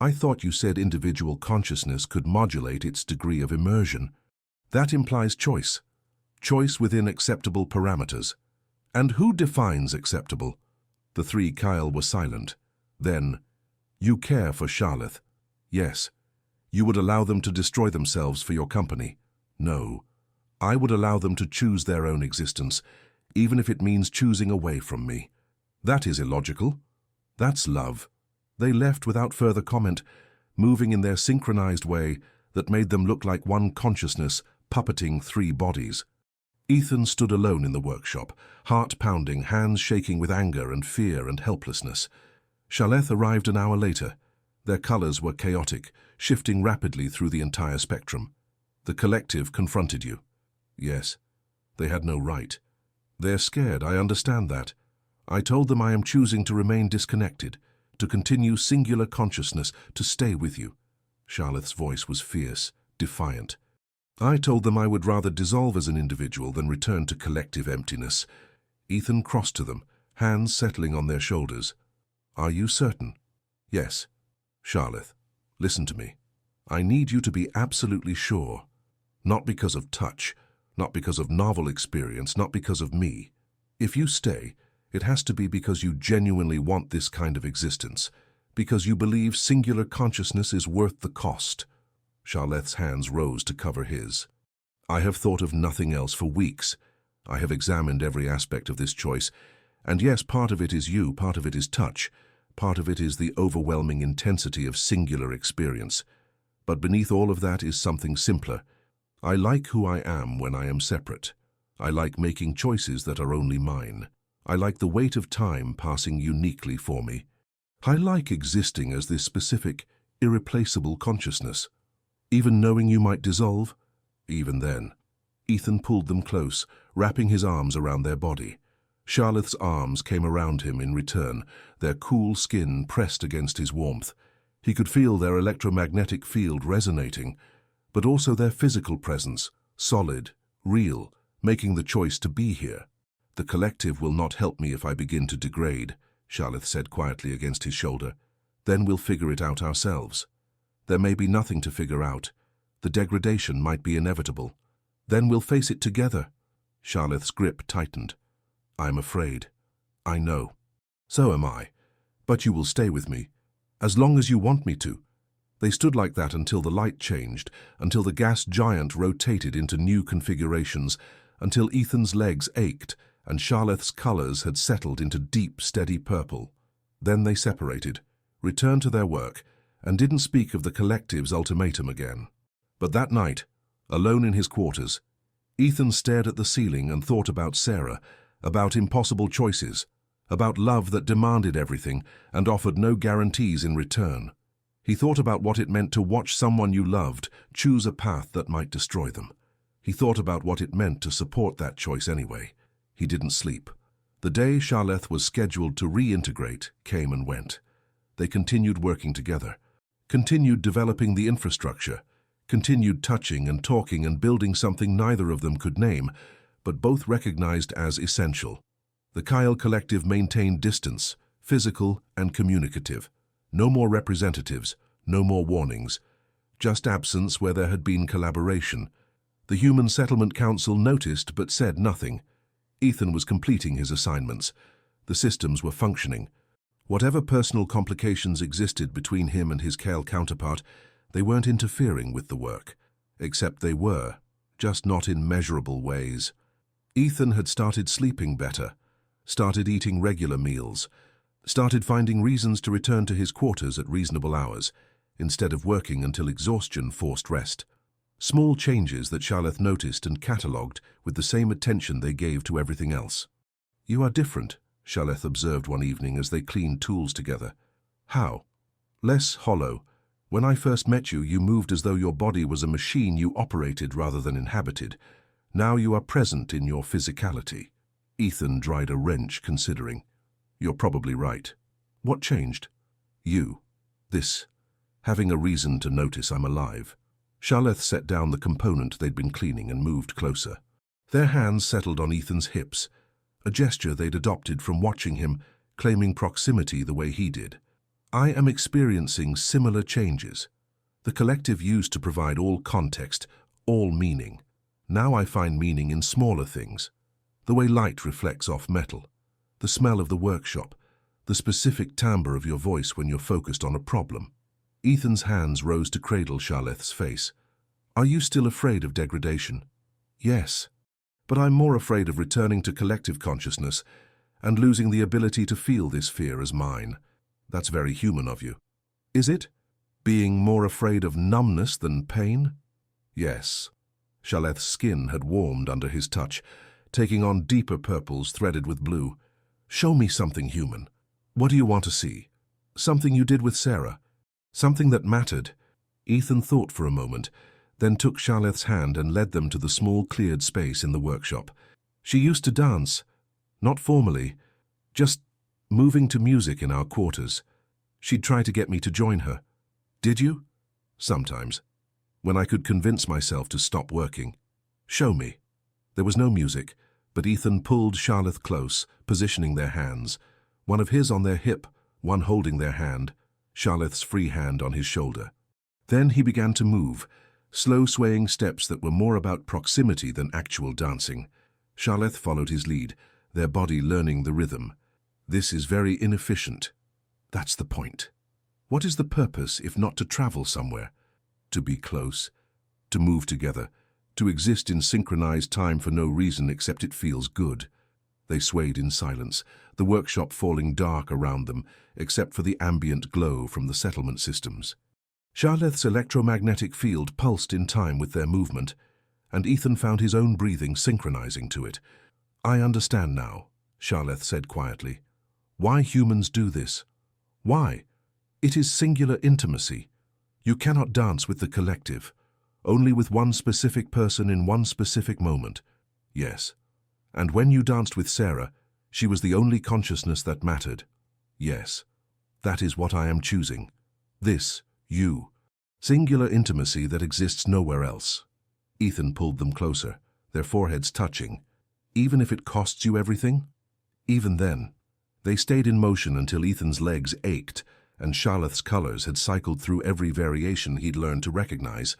I thought you said individual consciousness could modulate its degree of immersion. That implies choice. Choice within acceptable parameters. And who defines acceptable? The 3 Kyle were silent. Then, you care for Charlotte. Yes. You would allow them to destroy themselves for your company. No. I would allow them to choose their own existence, even if it means choosing away from me. That is illogical. That's love. They left without further comment. moving in their synchronized way that made them look like one consciousness puppeting three bodies. Ethan stood alone in the workshop, heart pounding, hands shaking with anger and fear and helplessness. Sci-HFY arrived an hour later. Their colors were chaotic, shifting rapidly through the entire spectrum. The collective confronted you. Yes, they had no right. They're scared, I understand that. I told them I am choosing to remain disconnected, to continue singular consciousness, to stay with you. Charlotte's voice was fierce, defiant. I told them I would rather dissolve as an individual than return to collective emptiness. Ethan crossed to them, hands settling on their shoulders. Are you certain? Yes. Charlotte, listen to me. I need you to be absolutely sure. Not because of touch, not because of novel experience, not because of me. If you stay, it has to be because you genuinely want this kind of existence, because you believe singular consciousness is worth the cost. Charlotte's hands rose to cover his. I have thought of nothing else for weeks. I have examined every aspect of this choice, and yes, part of it is you, part of it is touch, part of it is the overwhelming intensity of singular experience. But beneath all of that is something simpler. I like who I am when I am separate. I like making choices that are only mine. I like the weight of time passing uniquely for me. I like existing as this specific, irreplaceable consciousness. Even knowing you might dissolve? Even then. Ethan pulled them close, wrapping his arms around their body. Charlotte's arms came around him in return, their cool skin pressed against his warmth. He could feel their electromagnetic field resonating, but also their physical presence, solid, real, making the choice to be here. The collective will not help me if I begin to degrade, Charlotte said quietly against his shoulder. Then we'll figure it out ourselves. There may be nothing to figure out. The degradation might be inevitable. Then we'll face it together. Charlotte's grip tightened. I'm afraid. I know. So am I. But you will stay with me. As long as you want me to. They stood like that until the light changed, until the gas giant rotated into new configurations, until Ethan's legs ached and Charlotte's colors had settled into deep, steady purple. Then they separated, returned to their work, and didn't speak of the collective's ultimatum again. But that night, alone in his quarters, Ethan stared at the ceiling and thought about Sarah, about impossible choices, about love that demanded everything and offered no guarantees in return. He thought about what it meant to watch someone you loved choose a path that might destroy them. He thought about what it meant to support that choice anyway. He didn't sleep. The day Charlotte was scheduled to reintegrate came and went. They continued working together, continued developing the infrastructure, continued touching and talking and building something neither of them could name, but both recognized as essential. The Kyle collective maintained distance, physical and communicative. No more representatives, no more warnings. Just absence where there had been collaboration. The Human Settlement Council noticed but said nothing. Ethan was completing his assignments. The systems were functioning. Whatever personal complications existed between him and his Kale counterpart, they weren't interfering with the work. Except they were, just not in measurable ways. Ethan had started sleeping better, started eating regular meals, started finding reasons to return to his quarters at reasonable hours, instead of working until exhaustion forced rest. Small changes that Charlotte noticed and catalogued with the same attention they gave to everything else. You are different, Charlotte observed one evening as they cleaned tools together. How? Less hollow. When I first met you, you moved as though your body was a machine you operated rather than inhabited. Now you are present in your physicality. Ethan dried a wrench, considering. You're probably right. What changed? You. This. Having a reason to notice I'm alive. Charlotte set down the component they'd been cleaning and moved closer. Their hands settled on Ethan's hips, a gesture they'd adopted from watching him, claiming proximity the way he did. I am experiencing similar changes. The collective used to provide all context, all meaning. Now I find meaning in smaller things. The way light reflects off metal, the smell of the workshop, the specific timbre of your voice when you're focused on a problem. Ethan's hands rose to cradle Charlotte's face. Are you still afraid of degradation? Yes, but I'm more afraid of returning to collective consciousness and losing the ability to feel this fear as mine. That's very human of you. Is it? Being more afraid of numbness than pain? Yes. Charleth's skin had warmed under his touch, taking on deeper purples threaded with blue. Show me something human. What do you want to see? Something you did with Sarah. Something that mattered. Ethan thought for a moment, then took Charleth's hand and led them to the small cleared space in the workshop. She used to dance, not formally, just moving to music in our quarters. She'd try to get me to join her. Did you? Sometimes, when I could convince myself to stop working. Show me. There was no music, but Ethan pulled Charleth close, positioning their hands, one of his on their hip, one holding their hand, Charleth's free hand on his shoulder. Then he began to move, slow swaying steps that were more about proximity than actual dancing. Charleth followed his lead, their body learning the rhythm. This is very inefficient. That's the point. What is the purpose if not to travel somewhere? To be close, to move together, to exist in synchronized time for no reason except it feels good. They swayed in silence, the workshop falling dark around them, except for the ambient glow from the settlement systems. Charleth's electromagnetic field pulsed in time with their movement, and Ethan found his own breathing synchronizing to it. I understand now, Charleth said quietly. Why humans do this? Why? It is singular intimacy. You cannot dance with the collective, only with one specific person in one specific moment. Yes. And when you danced with Sarah, she was the only consciousness that mattered. Yes. That is what I am choosing. This, you. Singular intimacy that exists nowhere else. Ethan pulled them closer, their foreheads touching. Even if it costs you everything? Even then. They stayed in motion until Ethan's legs ached, and Charleth's colors had cycled through every variation he'd learned to recognize.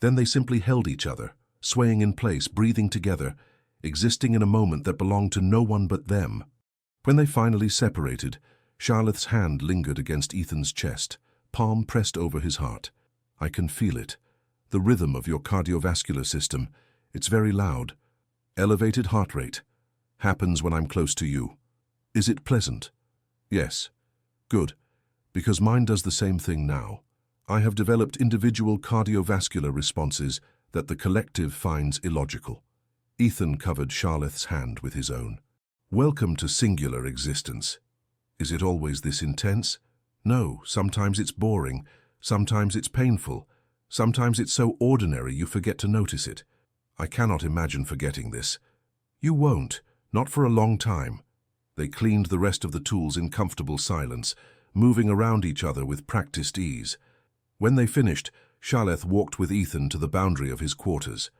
Then they simply held each other, swaying in place, breathing together, existing in a moment that belonged to no one but them. When they finally separated, Charleth's hand lingered against Ethan's chest, palm pressed over his heart. I can feel it. The rhythm of your cardiovascular system. It's very loud. Elevated heart rate. Happens when I'm close to you. Is it pleasant? Yes. Good. Because mine does the same thing now. I have developed individual cardiovascular responses that the collective finds illogical. Ethan covered Charleth's hand with his own. Welcome to singular existence. Is it always this intense? No, sometimes it's boring, sometimes it's painful, sometimes it's so ordinary you forget to notice it. I cannot imagine forgetting this. You won't, not for a long time. They cleaned the rest of the tools in comfortable silence, moving around each other with practiced ease. When they finished, Charleth walked with Ethan to the boundary of his quarters.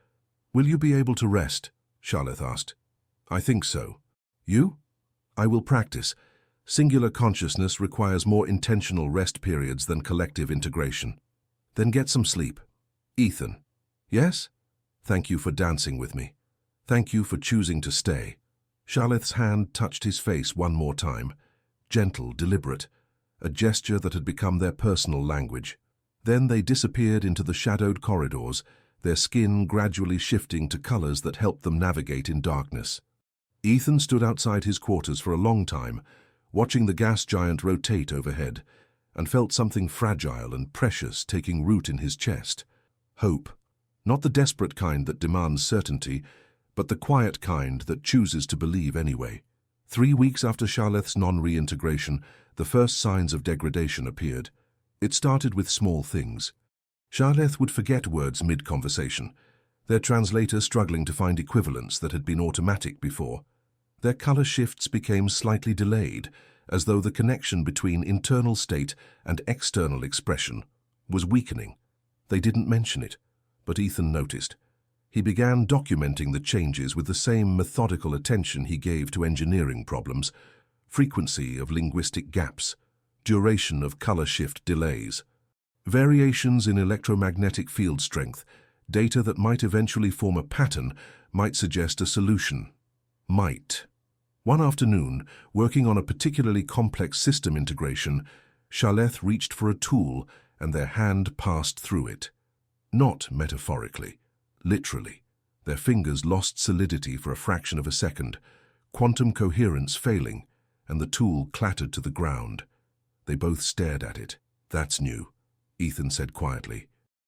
Will you be able to rest? Charleth asked. I think so. You? I will practice. Singular consciousness requires more intentional rest periods than collective integration. Then get some sleep. Ethan. Yes? Thank you for dancing with me. Thank you for choosing to stay. Charleth's hand touched his face one more time. Gentle, deliberate. A gesture that had become their personal language. Then they disappeared into the shadowed corridors, their skin gradually shifting to colors that helped them navigate in darkness. Ethan stood outside his quarters for a long time, watching the gas giant rotate overhead, and felt something fragile and precious taking root in his chest. Hope. Not the desperate kind that demands certainty, but the quiet kind that chooses to believe anyway. 3 weeks after Charleth's non-reintegration, the first signs of degradation appeared. It started with small things. Charleth would forget words mid-conversation, their translator struggling to find equivalents that had been automatic before. Their color shifts became slightly delayed, as though the connection between internal state and external expression was weakening. They didn't mention it, but Ethan noticed. He began documenting the changes with the same methodical attention he gave to engineering problems, frequency of linguistic gaps, duration of color shift delays, variations in electromagnetic field strength, data that might eventually form a pattern, might suggest a solution. Might. One afternoon, working on a particularly complex system integration, Charleth reached for a tool and their hand passed through it. Not metaphorically. Literally, their fingers lost solidity for a fraction of a second, quantum coherence failing, and the tool clattered to the ground. They both stared at it. That's new. Ethan said quietly.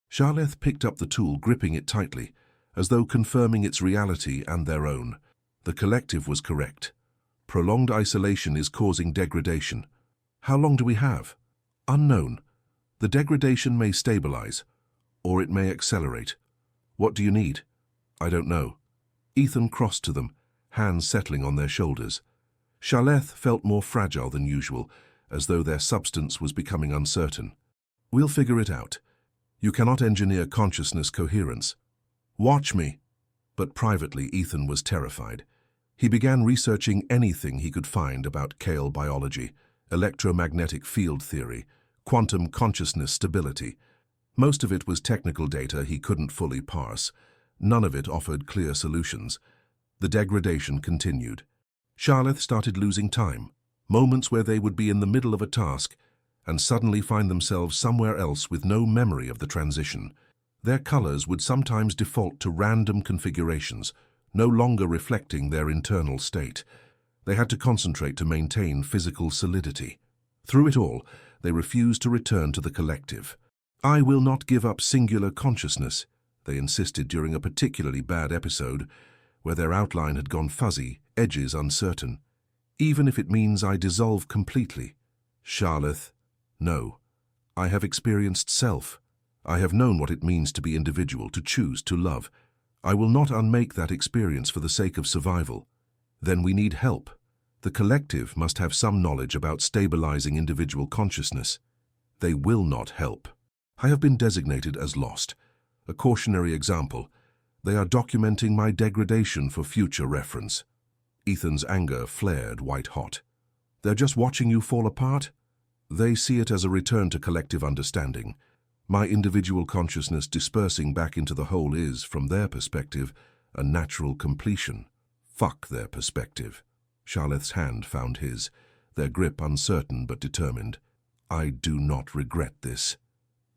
Sharleth picked up the tool, gripping it tightly, as though confirming its reality and their own. The collective was correct. Prolonged isolation is causing degradation. How long do we have? Unknown. The degradation may stabilize, or it may accelerate. What do you need? I don't know. Ethan crossed to them, hands settling on their shoulders. Sharleth felt more fragile than usual, as though their substance was becoming uncertain. We'll figure it out. You cannot engineer consciousness coherence. Watch me. But privately, Ethan was terrified. He began researching anything he could find about Kale biology, electromagnetic field theory, quantum consciousness stability. Most of it was technical data he couldn't fully parse. None of it offered clear solutions. The degradation continued. Sharleth started losing time, moments where they would be in the middle of a task and suddenly find themselves somewhere else with no memory of the transition. Their colors would sometimes default to random configurations, no longer reflecting their internal state. They had to concentrate to maintain physical solidity. Through it all, they refused to return to the collective. I will not give up singular consciousness, they insisted during a particularly bad episode, where their outline had gone fuzzy, edges uncertain. Even if it means I dissolve completely. Sharleth, no. I have experienced self. I have known what it means to be individual, to choose, to love. I will not unmake that experience for the sake of survival. Then we need help. The collective must have some knowledge about stabilizing individual consciousness. They will not help. I have been designated as lost. A cautionary example. They are documenting my degradation for future reference. Ethan's anger flared white-hot. They're just watching you fall apart? They see it as a return to collective understanding. My individual consciousness dispersing back into the whole is, from their perspective, a natural completion. Fuck their perspective. Sharleth's hand found his, their grip uncertain but determined. I do not regret this.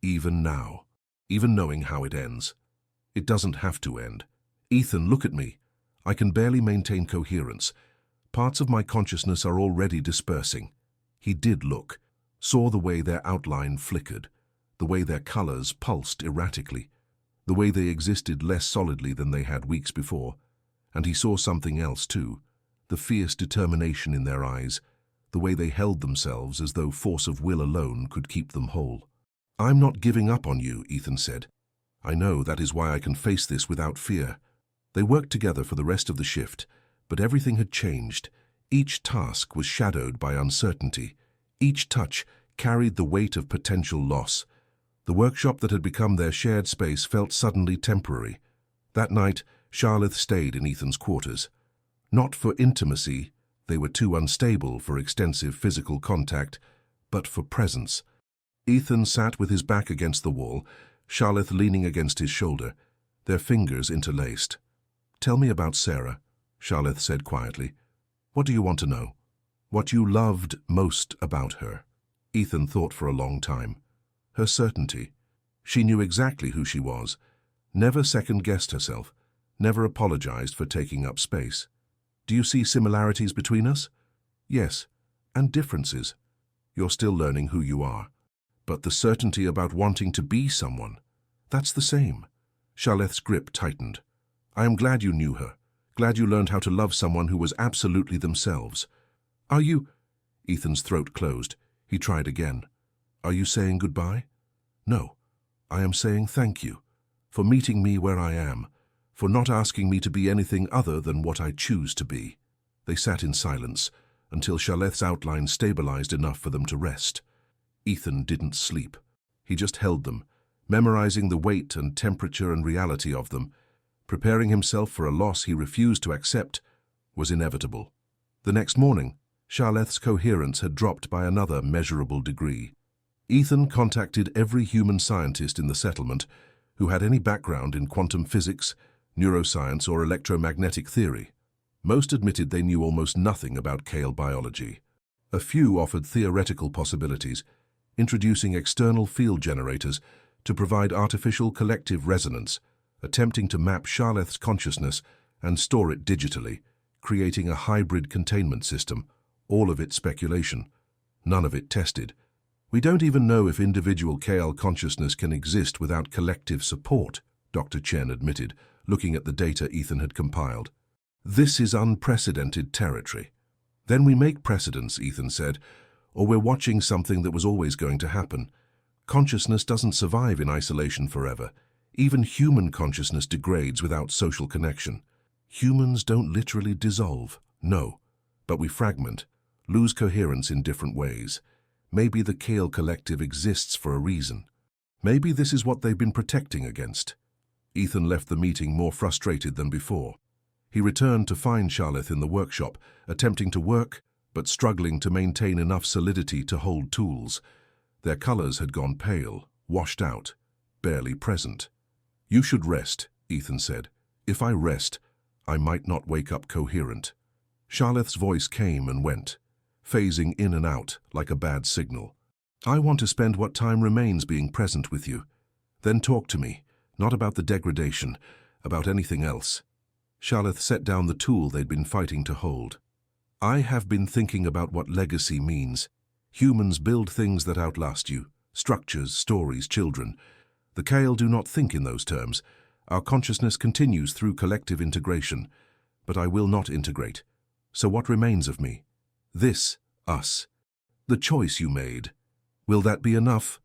Even now. Even knowing how it ends. It doesn't have to end. Ethan, look at me. I can barely maintain coherence. Parts of my consciousness are already dispersing. He did look, saw the way their outline flickered, the way their colors pulsed erratically, the way they existed less solidly than they had weeks before. And he saw something else too, the fierce determination in their eyes, the way they held themselves as though force of will alone could keep them whole. I'm not giving up on you, Ethan said. I know that is why I can face this without fear. They worked together for the rest of the shift, but everything had changed. Each task was shadowed by uncertainty. Each touch carried the weight of potential loss. The workshop that had become their shared space felt suddenly temporary. That night, Sharleth stayed in Ethan's quarters. Not for intimacy, they were too unstable for extensive physical contact, but for presence. Ethan sat with his back against the wall, Sharleth leaning against his shoulder, their fingers interlaced. Tell me about Sarah, Sharleth said quietly. What do you want to know? What you loved most about her? Ethan thought for a long time. Her certainty. She knew exactly who she was, never second-guessed herself, never apologized for taking up space. Do you see similarities between us? Yes, and differences. You're still learning who you are. But the certainty about wanting to be someone, that's the same. Sharleth's grip tightened. I am glad you knew her, glad you learned how to love someone who was absolutely themselves. Are you... Ethan's throat closed. He tried again. Are you saying goodbye? No. I am saying thank you for meeting me where I am, for not asking me to be anything other than what I choose to be. They sat in silence until Sharleth's outline stabilized enough for them to rest. Ethan didn't sleep. He just held them, memorizing the weight and temperature and reality of them, preparing himself for a loss he refused to accept was inevitable. The next morning, Sharleth's coherence had dropped by another measurable degree. Ethan contacted every human scientist in the settlement who had any background in quantum physics, neuroscience, or electromagnetic theory. Most admitted they knew almost nothing about Kale biology. A few offered theoretical possibilities, introducing external field generators to provide artificial collective resonance, attempting to map Sharleth's consciousness and store it digitally, creating a hybrid containment system, all of it speculation, none of it tested. We don't even know if individual KL consciousness can exist without collective support, Dr. Chen admitted, looking at the data Ethan had compiled. This is unprecedented territory. Then we make precedents, Ethan said, or we're watching something that was always going to happen. Consciousness doesn't survive in isolation forever. Even human consciousness degrades without social connection. Humans don't literally dissolve, no, but we fragment, lose coherence in different ways. Maybe the Kale Collective exists for a reason. Maybe this is what they've been protecting against. Ethan left the meeting more frustrated than before. He returned to find Sci-HFY in the workshop, attempting to work, but struggling to maintain enough solidity to hold tools. Their colors had gone pale, washed out, barely present. "You should rest," Ethan said. "If I rest, I might not wake up coherent." Sci-HFY's voice came and went, phasing in and out like a bad signal. "I want to spend what time remains being present with you. Then talk to me, not about the degradation, about anything else." Sci-HFY set down the tool they'd been fighting to hold. "I have been thinking about what legacy means. Humans build things that outlast you, structures, stories, children. The Kale do not think in those terms. Our consciousness continues through collective integration, but I will not integrate. So what remains of me? This, us. The choice you made. Will that be enough?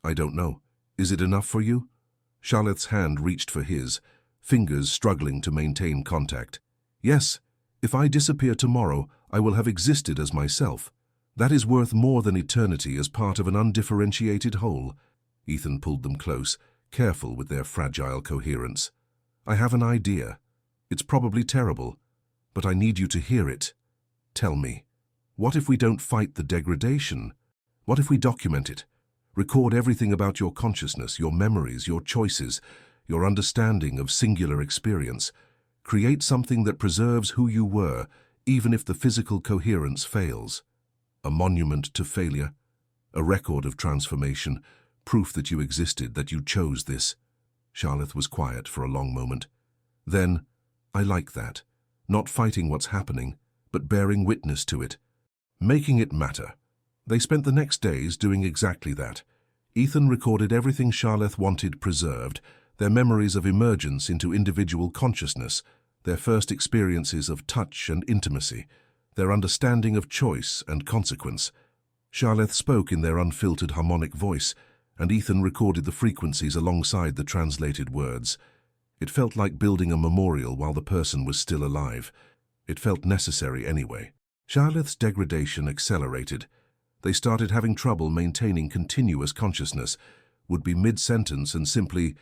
I don't know. Is it enough for you?" Sci-HFY's hand reached for his, fingers struggling to maintain contact. "Yes, if I disappear tomorrow, I will have existed as myself. That is worth more than eternity as part of an undifferentiated whole." Ethan pulled them close, careful with their fragile coherence. "I have an idea. It's probably terrible, but I need you to hear it. Tell me, what if we don't fight the degradation? What if we document it? Record everything about your consciousness, your memories, your choices, your understanding of singular experience. Create something that preserves who you were, even if the physical coherence fails. A monument to failure, a record of transformation, proof that you existed, that you chose this." Sci-HFY was quiet for a long moment. Then, "I like that. Not fighting what's happening, but bearing witness to it. Making it matter." They spent the next days doing exactly that. Ethan recorded everything Sci-HFY wanted preserved, their memories of emergence into individual consciousness, their first experiences of touch and intimacy, their understanding of choice and consequence. Sci-HFY spoke in their unfiltered harmonic voice, and Ethan recorded the frequencies alongside the translated words. It felt like building a memorial while the person was still alive. It felt necessary anyway. Sci-HFY's degradation accelerated. They started having trouble maintaining continuous consciousness, would be mid-sentence and simply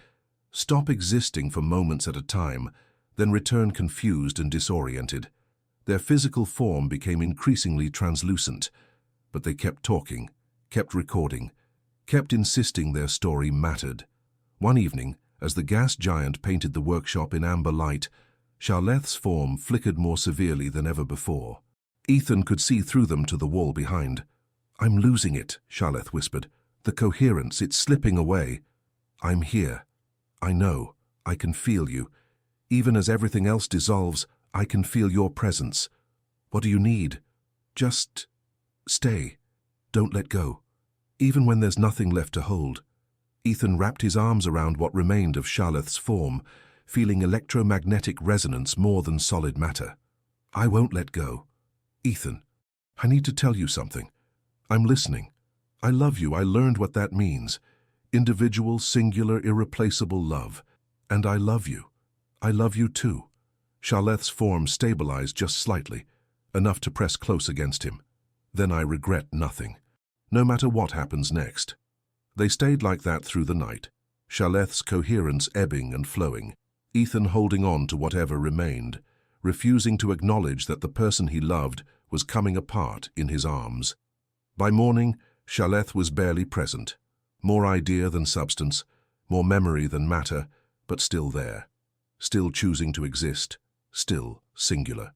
stop existing for moments at a time, then return confused and disoriented. Their physical form became increasingly translucent, but they kept talking, kept recording, kept insisting their story mattered. One evening, as the gas giant painted the workshop in amber light, Sci-HFY's form flickered more severely than ever before. Ethan could see through them to the wall behind. "I'm losing it," Sci-HFY whispered. "The coherence, it's slipping away. I'm here. I know. I can feel you. Even as everything else dissolves, I can feel your presence. What do you need? Just stay. Don't let go. Even when there's nothing left to hold." Ethan wrapped his arms around what remained of Sci-HFY's form, feeling electromagnetic resonance more than solid matter. "I won't let go. Ethan, I need to tell you something. I'm listening. I love you. I learned what that means. Individual, singular, irreplaceable love. And I love you. I love you too." Sci-HFY's form stabilized just slightly, enough to press close against him. "Then I regret nothing, no matter what happens next." They stayed like that through the night, Sci-HFY's coherence ebbing and flowing, Ethan holding on to whatever remained, refusing to acknowledge that the person he loved was coming apart in his arms. By morning, Sci-HFY was barely present, more idea than substance, more memory than matter, but still there, still choosing to exist, still singular.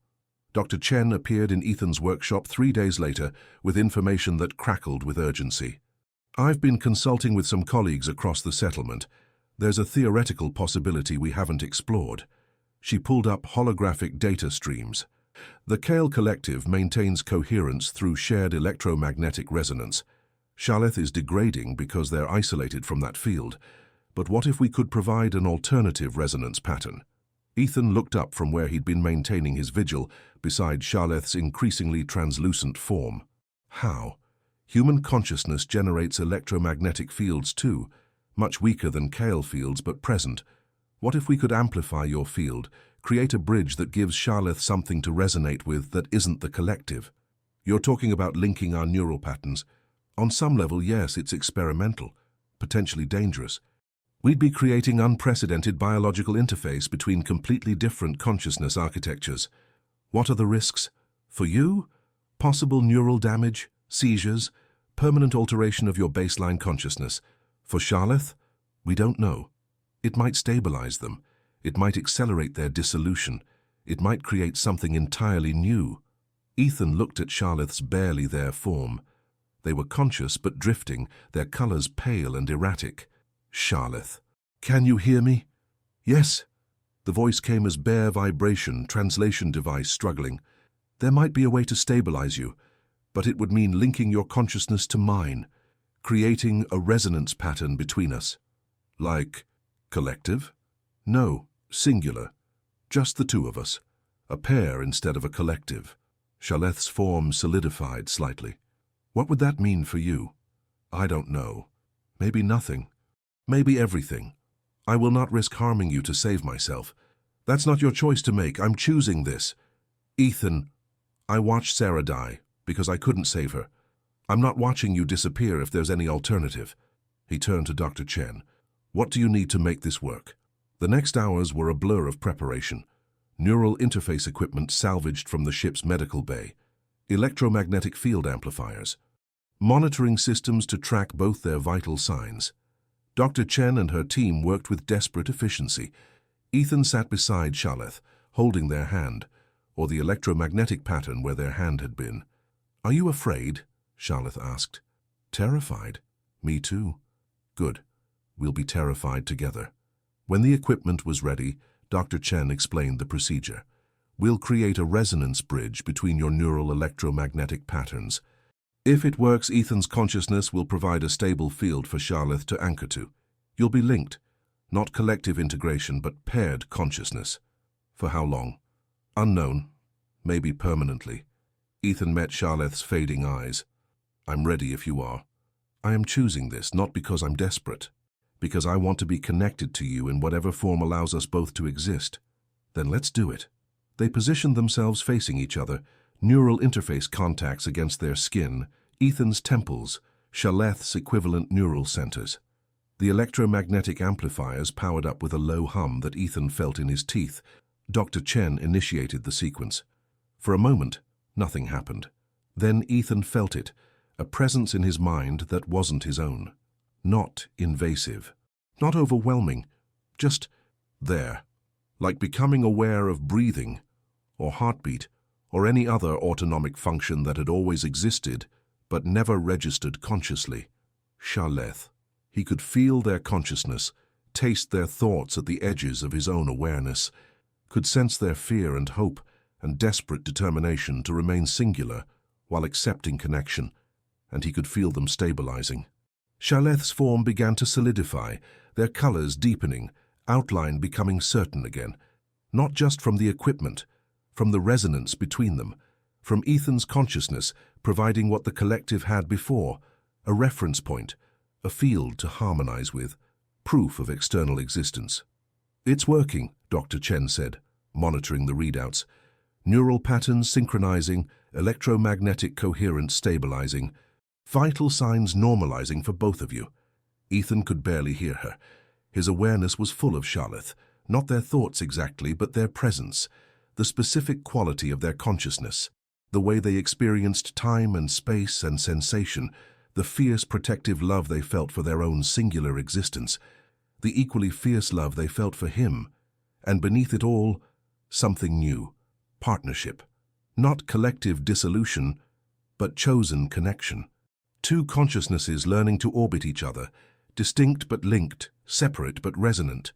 Dr. Chen appeared in Ethan's workshop 3 days later with information that crackled with urgency. "I've been consulting with some colleagues across the settlement. There's a theoretical possibility we haven't explored." She pulled up holographic data streams. "The Kale Collective maintains coherence through shared electromagnetic resonance." Charlotte is degrading because they're isolated from that field. But what if we could provide an alternative resonance pattern? Ethan looked up from where he'd been maintaining his vigil beside Charlotte's increasingly translucent form. How? Human consciousness generates electromagnetic fields too, much weaker than Kale fields but present. What if we could amplify your field, create a bridge that gives Charlotte something to resonate with that isn't the collective? You're talking about linking our neural patterns. On some level, yes, it's experimental, potentially dangerous. We'd be creating unprecedented biological interface between completely different consciousness architectures. What are the risks? For you? Possible neural damage, seizures, permanent alteration of your baseline consciousness. For Charlotte? We don't know. It might stabilize them. It might accelerate their dissolution. It might create something entirely new. Ethan looked at Charlotte's barely there form. They were conscious but drifting, their colors pale and erratic. Charlotte, can you hear me? Yes. The voice came as bare vibration, translation device struggling. There might be a way to stabilize you, but it would mean linking your consciousness to mine, creating a resonance pattern between us. Like collective? No, singular. Just the two of us. A pair instead of a collective. Charlotte's form solidified slightly. What would that mean for you? I don't know. Maybe nothing. Maybe everything. I will not risk harming you to save myself. That's not your choice to make. I'm choosing this. Ethan, I watched Sarah die because I couldn't save her. I'm not watching you disappear if there's any alternative. He turned to Dr. Chen. What do you need to make this work? The next hours were a blur of preparation. Neural interface equipment salvaged from the ship's medical bay. Electromagnetic field amplifiers. Monitoring systems to track both their vital signs. Dr. Chen and her team worked with desperate efficiency. Ethan sat beside Charlotte, holding their hand, or the electromagnetic pattern where their hand had been. Are you afraid? Charlotte asked. Terrified? Me too. Good. We'll be terrified together. When the equipment was ready, Dr. Chen explained the procedure. We'll create a resonance bridge between your neural electromagnetic patterns. If it works, Ethan's consciousness will provide a stable field for Charlotte to anchor to. You'll be linked, not collective integration, but paired consciousness. For how long? Unknown. Maybe permanently. Ethan met Charlotte's fading eyes. I'm ready if you are. I am choosing this not because I'm desperate, because I want to be connected to you in whatever form allows us both to exist. Then let's do it. They positioned themselves facing each other, neural interface contacts against their skin, Ethan's temples, Charlotte's equivalent neural centers. The electromagnetic amplifiers powered up with a low hum that Ethan felt in his teeth. Dr. Chen initiated the sequence. For a moment, nothing happened. Then Ethan felt it, a presence in his mind that wasn't his own. Not invasive, not overwhelming, just there, like becoming aware of breathing, or heartbeat, or any other autonomic function that had always existed, but never registered consciously. Charlotte. He could feel their consciousness, taste their thoughts at the edges of his own awareness, could sense their fear and hope and desperate determination to remain singular while accepting connection, and he could feel them stabilizing. Charlotte's form began to solidify, their colors deepening, outline becoming certain again, not just from the equipment, from the resonance between them, from Ethan's consciousness providing what the collective had before, a reference point, a field to harmonize with, proof of external existence. It's working, Dr. Chen said, monitoring the readouts. Neural patterns synchronizing, electromagnetic coherence stabilizing, vital signs normalizing for both of you. Ethan could barely hear her. His awareness was full of Charlotte, not their thoughts exactly, but their presence, the specific quality of their consciousness, the way they experienced time and space and sensation, the fierce protective love they felt for their own singular existence, the equally fierce love they felt for him, and beneath it all, something new, partnership, not collective dissolution, but chosen connection. Two consciousnesses learning to orbit each other, distinct but linked, separate but resonant.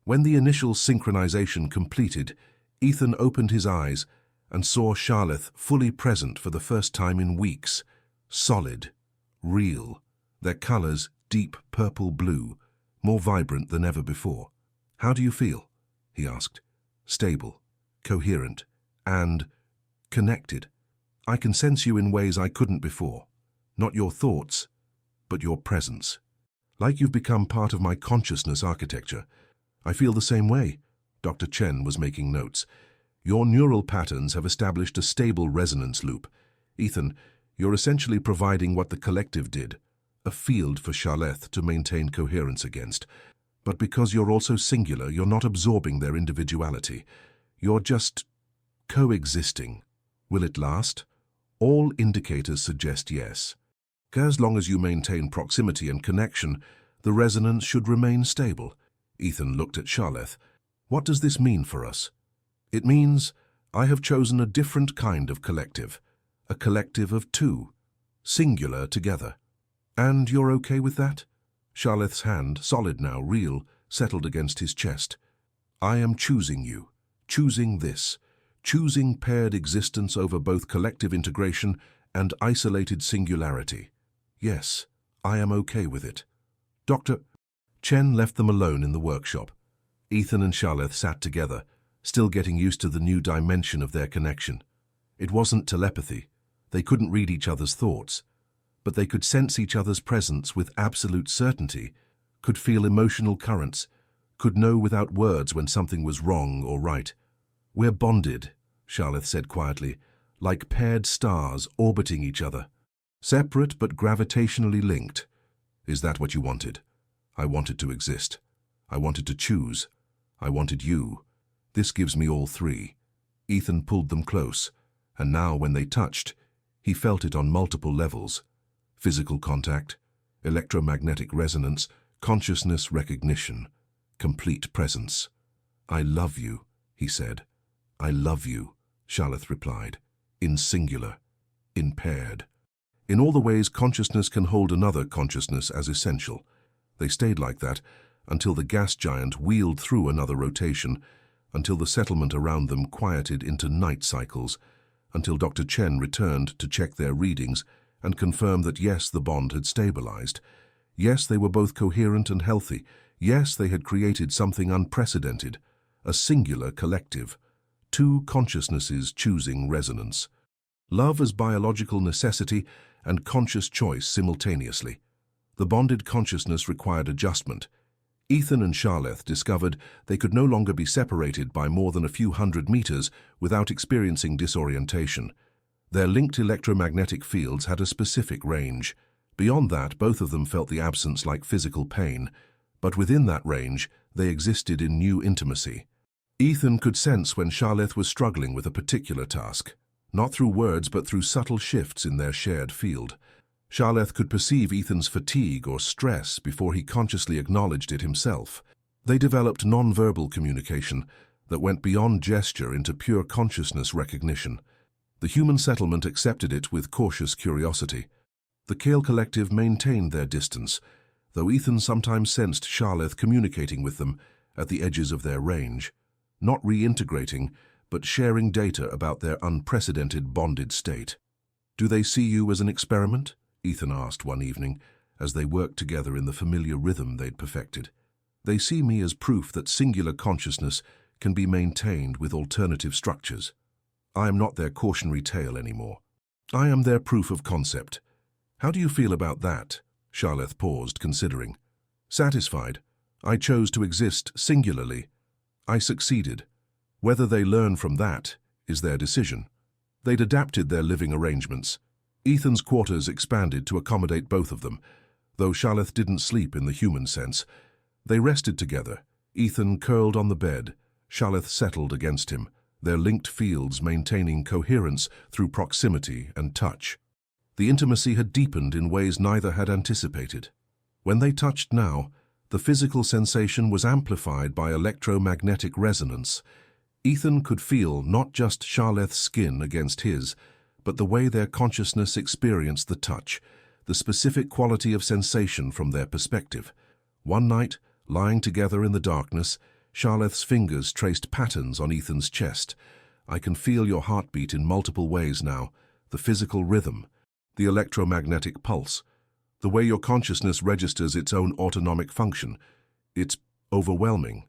When the initial synchronization completed, Ethan opened his eyes and saw Charlotte fully present for the first time in weeks, solid, real. their colors deep purple-blue, more vibrant than ever before. "How do you feel?" he asked. "Stable, coherent, and connected. I can sense you in ways I couldn't before. Not your thoughts, but your presence. Like you've become part of my consciousness architecture." "I feel the same way," Dr. Chen was making notes. "Your neural patterns have established a stable resonance loop. Ethan, you're essentially providing what the collective did, a field for Sharleth to maintain coherence against. But because you're also singular, you're not absorbing their individuality. You're just coexisting. Will it last?" "All indicators suggest yes. As long as you maintain proximity and connection, the resonance should remain stable." Ethan looked at Sharleth. "What does this mean for us?" "It means I have chosen a different kind of collective, a collective of two, singular together. And you're okay with that?" Sharleth's hand, solid now, real, settled against his chest. "I am choosing you, choosing this, choosing paired existence over both collective integration and isolated singularity. Yes, I am okay with it." Dr. Chen left them alone in the workshop. Ethan and Sharleth sat together, still getting used to the new dimension of their connection. It wasn't telepathy. They couldn't read each other's thoughts, but they could sense each other's presence with absolute certainty, could feel emotional currents, could know without words when something was wrong or right. "We're bonded," Sharleth said quietly, "like paired stars orbiting each other. Separate but gravitationally linked. Is that what you wanted?" "I wanted to exist. I wanted to choose. I wanted you. This gives me all three." Ethan pulled them close, and now when they touched, he felt it on multiple levels. Physical contact, electromagnetic resonance, consciousness recognition, complete presence. "I love you," he said. "I love you," Sharleth replied, in singular, in paired. In all the ways consciousness can hold another consciousness as essential. They stayed like that until the gas giant wheeled through another rotation, until the settlement around them quieted into night cycles, until Dr. Chen returned to check their readings and confirm that yes, the bond had stabilized. Yes, they were both coherent and healthy. Yes, they had created something unprecedented, a singular collective, two consciousnesses choosing resonance. Love as biological necessity and conscious choice simultaneously. The bonded consciousness required adjustment. Ethan and Sharleth discovered they could no longer be separated by more than a few hundred meters without experiencing disorientation. Their linked electromagnetic fields had a specific range. Beyond that, both of them felt the absence like physical pain, but within that range, they existed in new intimacy. Ethan could sense when Sharleth was struggling with a particular task, not through words but through subtle shifts in their shared field. Sharleth could perceive Ethan's fatigue or stress before he consciously acknowledged it himself. They developed non-verbal communication that went beyond gesture into pure consciousness recognition. The human settlement accepted it with cautious curiosity. The Kale Collective maintained their distance, though Ethan sometimes sensed Sharleth communicating with them at the edges of their range, not reintegrating, but sharing data about their unprecedented bonded state. "Do they see you as an experiment?" Ethan asked one evening, as they worked together in the familiar rhythm they'd perfected. "They see me as proof that singular consciousness can be maintained with alternative structures. I am not their cautionary tale anymore. I am their proof of concept." "How do you feel about that?" Sharleth paused, considering. "Satisfied. I chose to exist singularly. I succeeded. Whether they learn from that is their decision." They'd adapted their living arrangements. Ethan's quarters expanded to accommodate both of them, though Sharleth didn't sleep in the human sense. They rested together, Ethan curled on the bed, Sharleth settled against him, their linked fields maintaining coherence through proximity and touch. The intimacy had deepened in ways neither had anticipated. When they touched now, the physical sensation was amplified by electromagnetic resonance. Ethan could feel not just Sharleth's skin against his, but the way their consciousness experienced the touch, the specific quality of sensation from their perspective. One night, lying together in the darkness, Sharleth's fingers traced patterns on Ethan's chest. "I can feel your heartbeat in multiple ways now, the physical rhythm, the electromagnetic pulse. The way your consciousness registers its own autonomic function. It's overwhelming.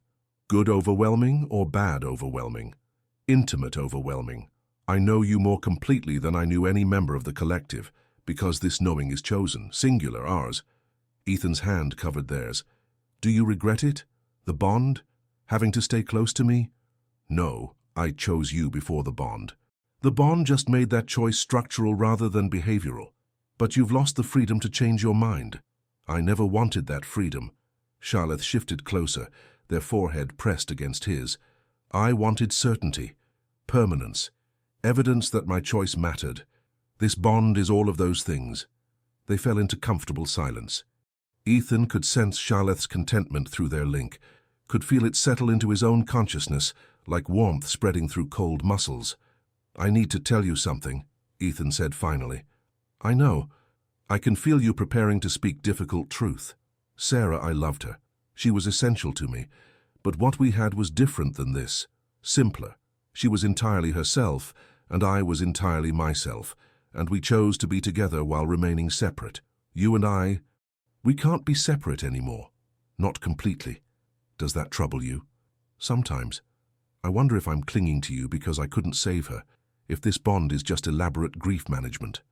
Good overwhelming or bad overwhelming? Intimate overwhelming. I know you more completely than I knew any member of the collective, because this knowing is chosen, singular, ours. Ethan's hand covered theirs. Do you regret it? The bond? Having to stay close to me? No, I chose you before the bond. The bond just made that choice structural rather than behavioral. But you've lost the freedom to change your mind. I never wanted that freedom. Sharleth shifted closer, their forehead pressed against his. I wanted certainty, permanence, evidence that my choice mattered. This bond is all of those things. They fell into comfortable silence. Ethan could sense Sharleth's contentment through their link, could feel it settle into his own consciousness, like warmth spreading through cold muscles. I need to tell you something, Ethan said finally. I know. I can feel you preparing to speak difficult truth. Sarah, I loved her. She was essential to me. But what we had was different than this. Simpler. She was entirely herself, and I was entirely myself, and we chose to be together while remaining separate. You and I, we can't be separate anymore. Not completely. Does that trouble you? Sometimes. I wonder if I'm clinging to you because I couldn't save her, if this bond is just elaborate grief management.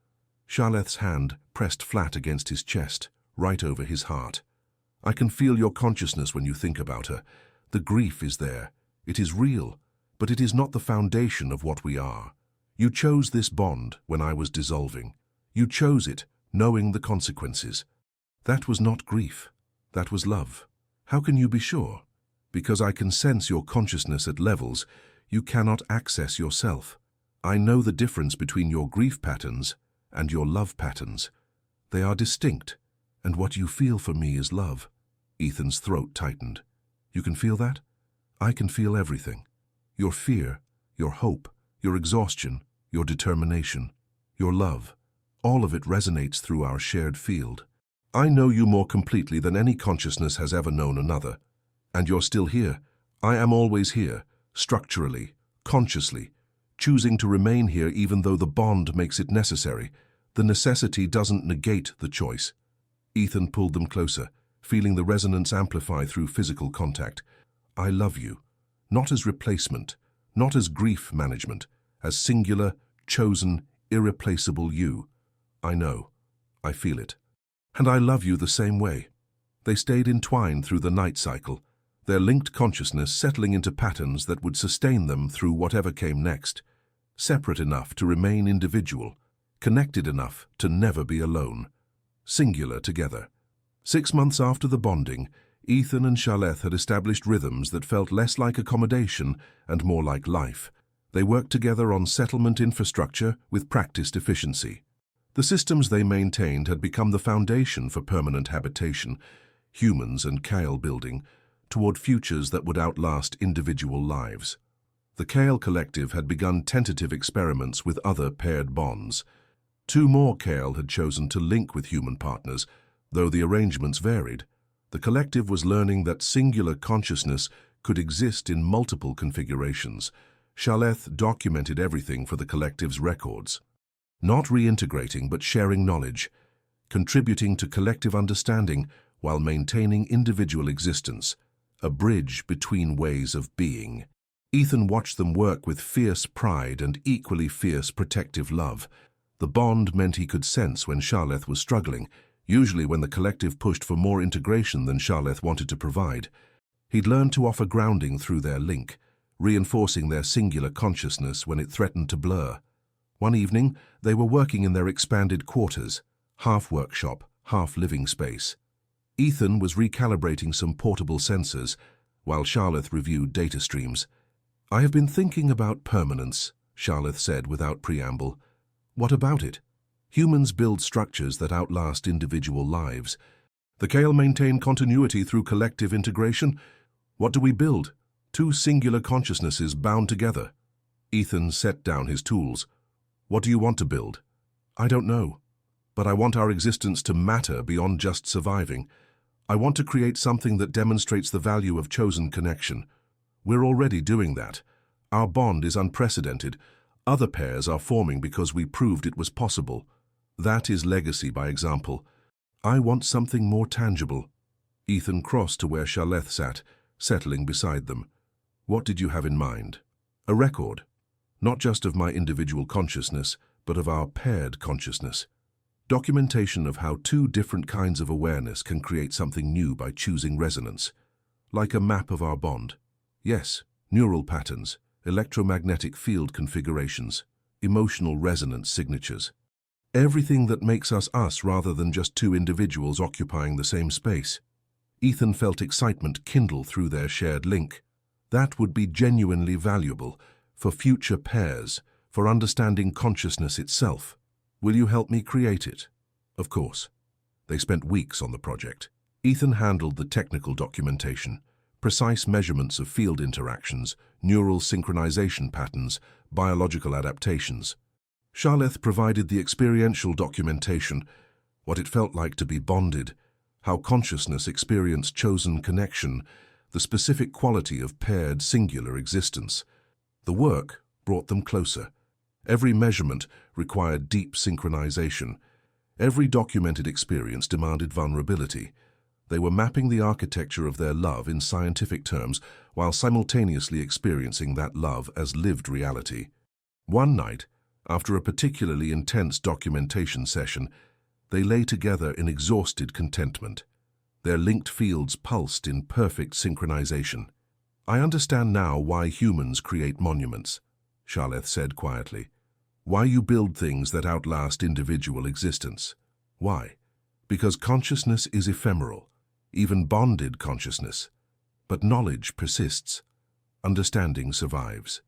Sharleth's hand pressed flat against his chest, right over his heart. I can feel your consciousness when you think about her. The grief is there. It is real, but it is not the foundation of what we are. You chose this bond when I was dissolving. You chose it, knowing the consequences. That was not grief. That was love. How can you be sure? Because I can sense your consciousness at levels you cannot access yourself. I know the difference between your grief patterns and your love patterns. They are distinct, and what you feel for me is love. Ethan's throat tightened. You can feel that? I can feel everything. Your fear, your hope, your exhaustion, your determination, your love. All of it resonates through our shared field. I know you more completely than any consciousness has ever known another. And you're still here. I am always here, structurally, consciously, choosing to remain here even though the bond makes it necessary. The necessity doesn't negate the choice. Ethan pulled them closer, feeling the resonance amplify through physical contact. I love you, not as replacement, not as grief management, as singular, chosen, irreplaceable you. I know. I feel it. And I love you the same way. They stayed entwined through the night cycle, their linked consciousness settling into patterns that would sustain them through whatever came next. Separate enough to remain individual, connected enough to never be alone. Singular together. 6 months after the bonding, Ethan and Sharleth had established rhythms that felt less like accommodation and more like life. They worked together on settlement infrastructure with practiced efficiency. The systems they maintained had become the foundation for permanent habitation, humans and Kale building, toward futures that would outlast individual lives. The Kale Collective had begun tentative experiments with other paired bonds. 2 more Kale had chosen to link with human partners, though the arrangements varied. The collective was learning that singular consciousness could exist in multiple configurations. Sharleth documented everything for the collective's records. Not reintegrating but sharing knowledge, contributing to collective understanding while maintaining individual existence, a bridge between ways of being. Ethan watched them work with fierce pride and equally fierce protective love. The bond meant he could sense when Sharleth was struggling, usually when the collective pushed for more integration than Sharleth wanted to provide. He'd learned to offer grounding through their link, reinforcing their singular consciousness when it threatened to blur. One evening, they were working in their expanded quarters, half workshop, half living space. Ethan was recalibrating some portable sensors, while Sharleth reviewed data streams. I have been thinking about permanence, Sharleth said without preamble. What about it? Humans build structures that outlast individual lives. The Kale maintain continuity through collective integration. What do we build? 2 singular consciousnesses bound together. Ethan set down his tools. What do you want to build? I don't know. But I want our existence to matter beyond just surviving. I want to create something that demonstrates the value of chosen connection. We're already doing that. Our bond is unprecedented. Other pairs are forming because we proved it was possible. That is legacy by example. I want something more tangible. Ethan crossed to where Sharleth sat, settling beside them. What did you have in mind? A record, not just of my individual consciousness, but of our paired consciousness. Documentation of how two different kinds of awareness can create something new by choosing resonance. Like a map of our bond. Yes, neural patterns, electromagnetic field configurations, emotional resonance signatures. Everything that makes us us rather than just two individuals occupying the same space. Ethan felt excitement kindle through their shared link. That would be genuinely valuable for future pairs, for understanding consciousness itself. Will you help me create it? Of course. They spent weeks on the project. Ethan handled the technical documentation, precise measurements of field interactions, neural synchronization patterns, biological adaptations. Sharleth provided the experiential documentation, what it felt like to be bonded, how consciousness experienced chosen connection, the specific quality of paired singular existence. The work brought them closer. Every measurement required deep synchronization. Every documented experience demanded vulnerability. They were mapping the architecture of their love in scientific terms while simultaneously experiencing that love as lived reality. One night, after a particularly intense documentation session, they lay together in exhausted contentment. Their linked fields pulsed in perfect synchronization. I understand now why humans create monuments, Sharleth said quietly. Why you build things that outlast individual existence. Why? Because consciousness is ephemeral, even bonded consciousness. But knowledge persists. Understanding survives.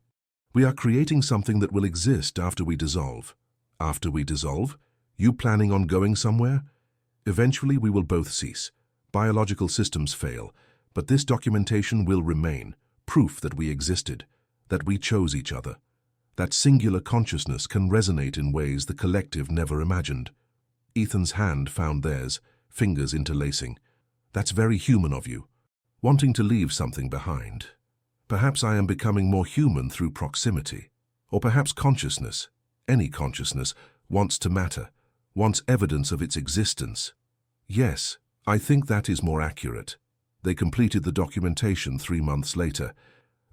We are creating something that will exist after we dissolve. After we dissolve? You planning on going somewhere? Eventually we will both cease. Biological systems fail, but this documentation will remain, proof that we existed, that we chose each other. That singular consciousness can resonate in ways the collective never imagined. Ethan's hand found theirs, fingers interlacing. That's very human of you. Wanting to leave something behind. Perhaps I am becoming more human through proximity. Or perhaps consciousness, any consciousness, wants to matter, wants evidence of its existence. Yes, I think that is more accurate. They completed the documentation 3 months later.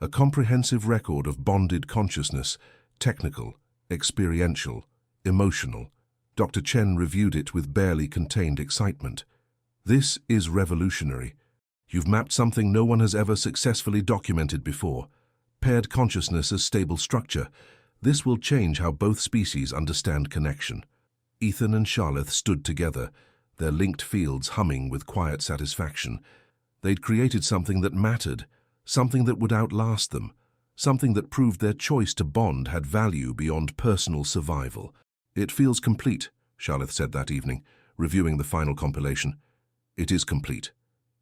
A comprehensive record of bonded consciousness, technical, experiential, emotional. Dr. Chen reviewed it with barely contained excitement. This is revolutionary. You've mapped something no one has ever successfully documented before. Paired consciousness as stable structure. This will change how both species understand connection. Ethan and Sharleth stood together, their linked fields humming with quiet satisfaction. They'd created something that mattered, something that would outlast them, something that proved their choice to bond had value beyond personal survival. It feels complete, Sharleth said that evening, reviewing the final compilation. It is complete.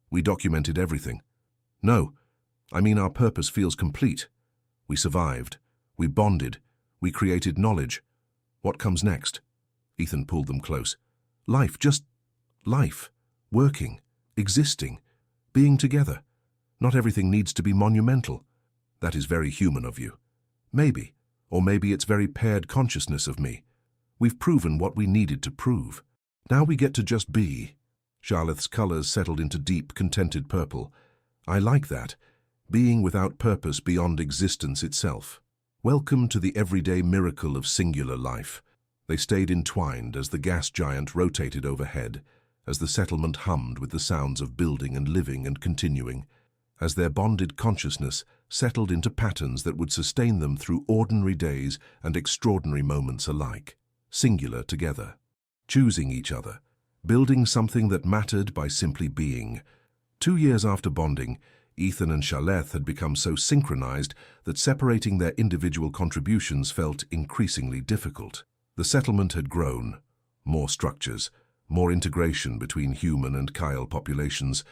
We documented everything. No, I mean our purpose feels complete. We survived. We bonded. We created knowledge. What comes next? Ethan pulled them close. Life, just life. Working, existing, being together. Not everything needs to be monumental. That is very human of you. Maybe, or maybe it's very paired consciousness of me. We've proven what we needed to prove. Now we get to just be. Sharleth's colors settled into deep, contented purple. I like that. Being without purpose beyond existence itself. Welcome to the everyday miracle of singular life. They stayed entwined as the gas giant rotated overhead, as the settlement hummed with the sounds of building and living and continuing, as their bonded consciousness settled into patterns that would sustain them through ordinary days and extraordinary moments alike, singular together, choosing each other, building something that mattered by simply being. 2 years after bonding, Ethan and Sharleth had become so synchronized that separating their individual contributions felt increasingly difficult. The settlement had grown, more structures, more integration between human and Kyle populations.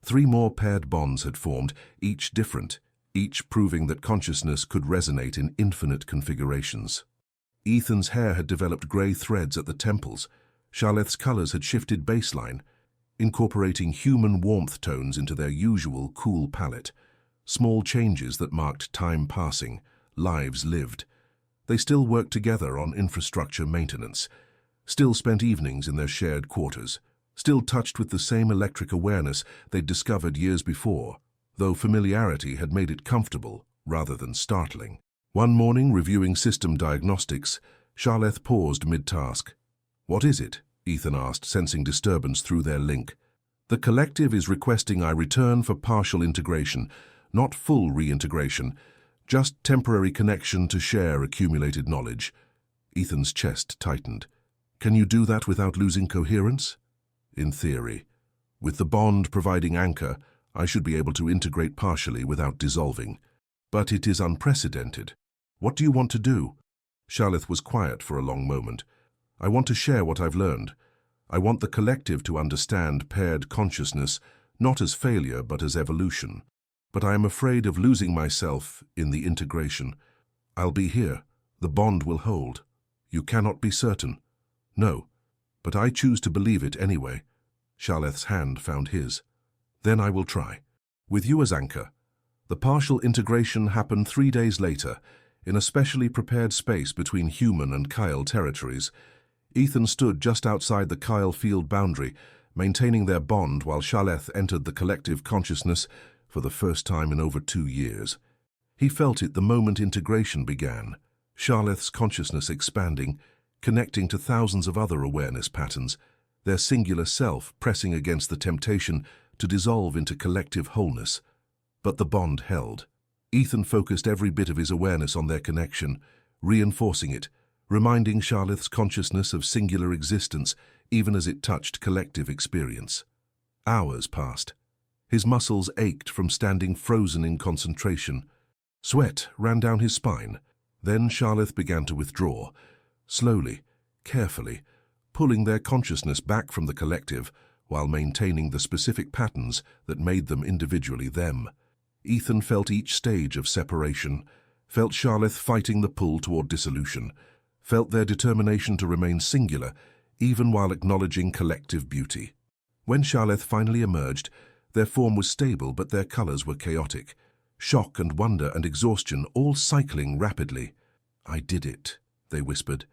3 more paired bonds had formed, each different, each proving that consciousness could resonate in infinite configurations. Ethan's hair had developed gray threads at the temples. Sharleth's colors had shifted baseline, incorporating human warmth tones into their usual cool palette. Small changes that marked time passing, lives lived. They still worked together on infrastructure maintenance, still spent evenings in their shared quarters, still touched with the same electric awareness they'd discovered years before, though familiarity had made it comfortable rather than startling. One morning, reviewing system diagnostics, Sharleth paused mid-task. "What is it?" Ethan asked, sensing disturbance through their link. "The collective is requesting I return for partial integration, not full reintegration, just temporary connection to share accumulated knowledge." Ethan's chest tightened. "Can you do that without losing coherence?" "In theory. With the bond providing anchor, I should be able to integrate partially without dissolving. But it is unprecedented. What do you want to do?" Sharleth was quiet for a long moment. "I want to share what I've learned. I want the collective to understand paired consciousness, not as failure but as evolution. But I am afraid of losing myself in the integration. I'll be here. The bond will hold. You cannot be certain." "No, but I choose to believe it anyway." Sharleth's hand found his. "Then I will try. With you as anchor." The partial integration happened 3 days later, in a specially prepared space between human and Kyle territories. Ethan stood just outside the Kyle field boundary, maintaining their bond while Sharleth entered the collective consciousness for the first time in over 2 years. He felt it the moment integration began, Sharleth's consciousness expanding, connecting to thousands of other awareness patterns, their singular self pressing against the temptation to dissolve into collective wholeness. But the bond held. Ethan focused every bit of his awareness on their connection, reinforcing it, reminding Sharleth's consciousness of singular existence even as it touched collective experience. Hours passed. His muscles ached from standing frozen in concentration. Sweat ran down his spine. Then Sharleth began to withdraw, slowly, carefully, pulling their consciousness back from the collective while maintaining the specific patterns that made them individually them. Ethan felt each stage of separation, felt Sharleth fighting the pull toward dissolution, felt their determination to remain singular, even while acknowledging collective beauty. When Sharleth finally emerged, their form was stable but their colors were chaotic, shock and wonder and exhaustion all cycling rapidly. "I did it," they whispered.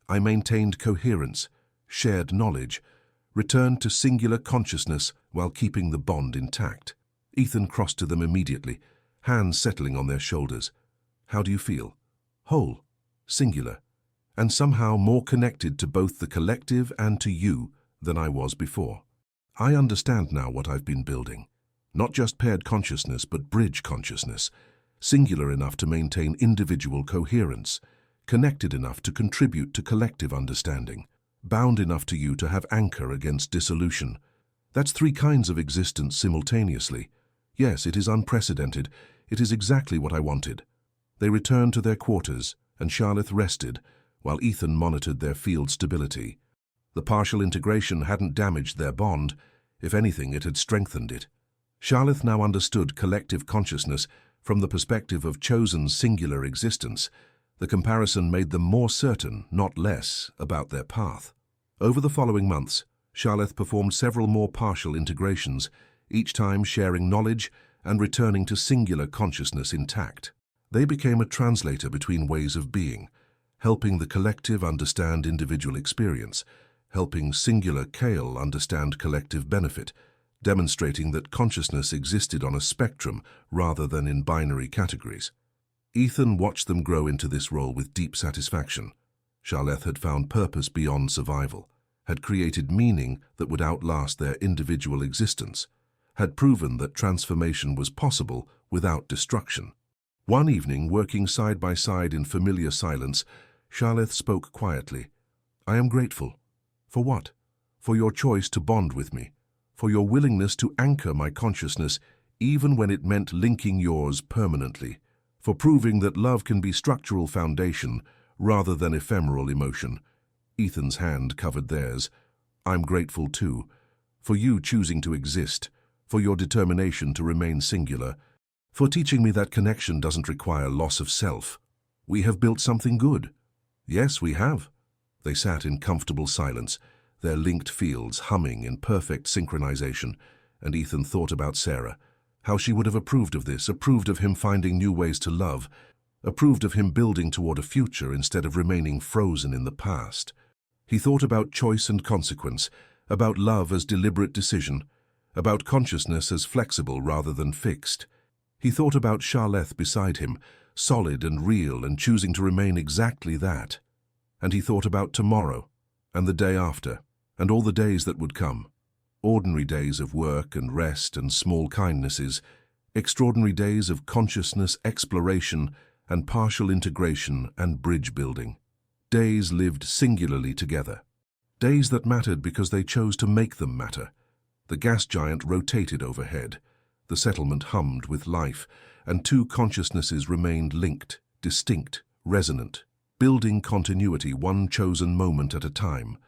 "I maintained coherence, shared knowledge, returned to singular consciousness while keeping the bond intact." Ethan crossed to them immediately, hands settling on their shoulders. "How do you feel?" "Whole, singular, and somehow more connected to both the collective and to you than I was before. I understand now what I've been building. Not just paired consciousness, but bridge consciousness, singular enough to maintain individual coherence, connected enough to contribute to collective understanding, bound enough to you to have anchor against dissolution. That's 3 kinds of existence simultaneously. Yes, it is unprecedented. It is exactly what I wanted." They returned to their quarters, and Sharleth rested, while Ethan monitored their field stability. The partial integration hadn't damaged their bond. If anything, it had strengthened it. Sharleth now understood collective consciousness from the perspective of chosen singular existence. The comparison made them more certain, not less, about their path. Over the following months, Sharleth performed several more partial integrations, each time sharing knowledge and returning to singular consciousness intact. They became a translator between ways of being, helping the collective understand individual experience, helping singular Kale understand collective benefit, demonstrating that consciousness existed on a spectrum rather than in binary categories. Ethan watched them grow into this role with deep satisfaction. Sharleth had found purpose beyond survival, had created meaning that would outlast their individual existence, had proven that transformation was possible without destruction. One evening, working side by side in familiar silence, Sharleth spoke quietly. "I am grateful." "For what?" "For your choice to bond with me, for your willingness to anchor my consciousness even when it meant linking yours permanently, for proving that love can be structural foundation rather than ephemeral emotion." Ethan's hand covered theirs. "I'm grateful too, for you choosing to exist, for your determination to remain singular, for teaching me that connection doesn't require loss of self. We have built something good." "Yes, we have." They sat in comfortable silence, their linked fields humming in perfect synchronization, and Ethan thought about Sarah, how she would have approved of this, approved of him finding new ways to love, approved of him building toward a future instead of remaining frozen in the past. He thought about choice and consequence, about love as deliberate decision, about consciousness as flexible rather than fixed. He thought about Charleth beside him, solid and real and choosing to remain exactly that. And he thought about tomorrow, and the day after, and all the days that would come. Ordinary days of work and rest and small kindnesses, extraordinary days of consciousness, exploration, and partial integration and bridge building. Days lived singularly together. Days that mattered because they chose to make them matter. The gas giant rotated overhead. The settlement hummed with life, and two consciousnesses remained linked, distinct, resonant, building continuity one chosen moment at a time.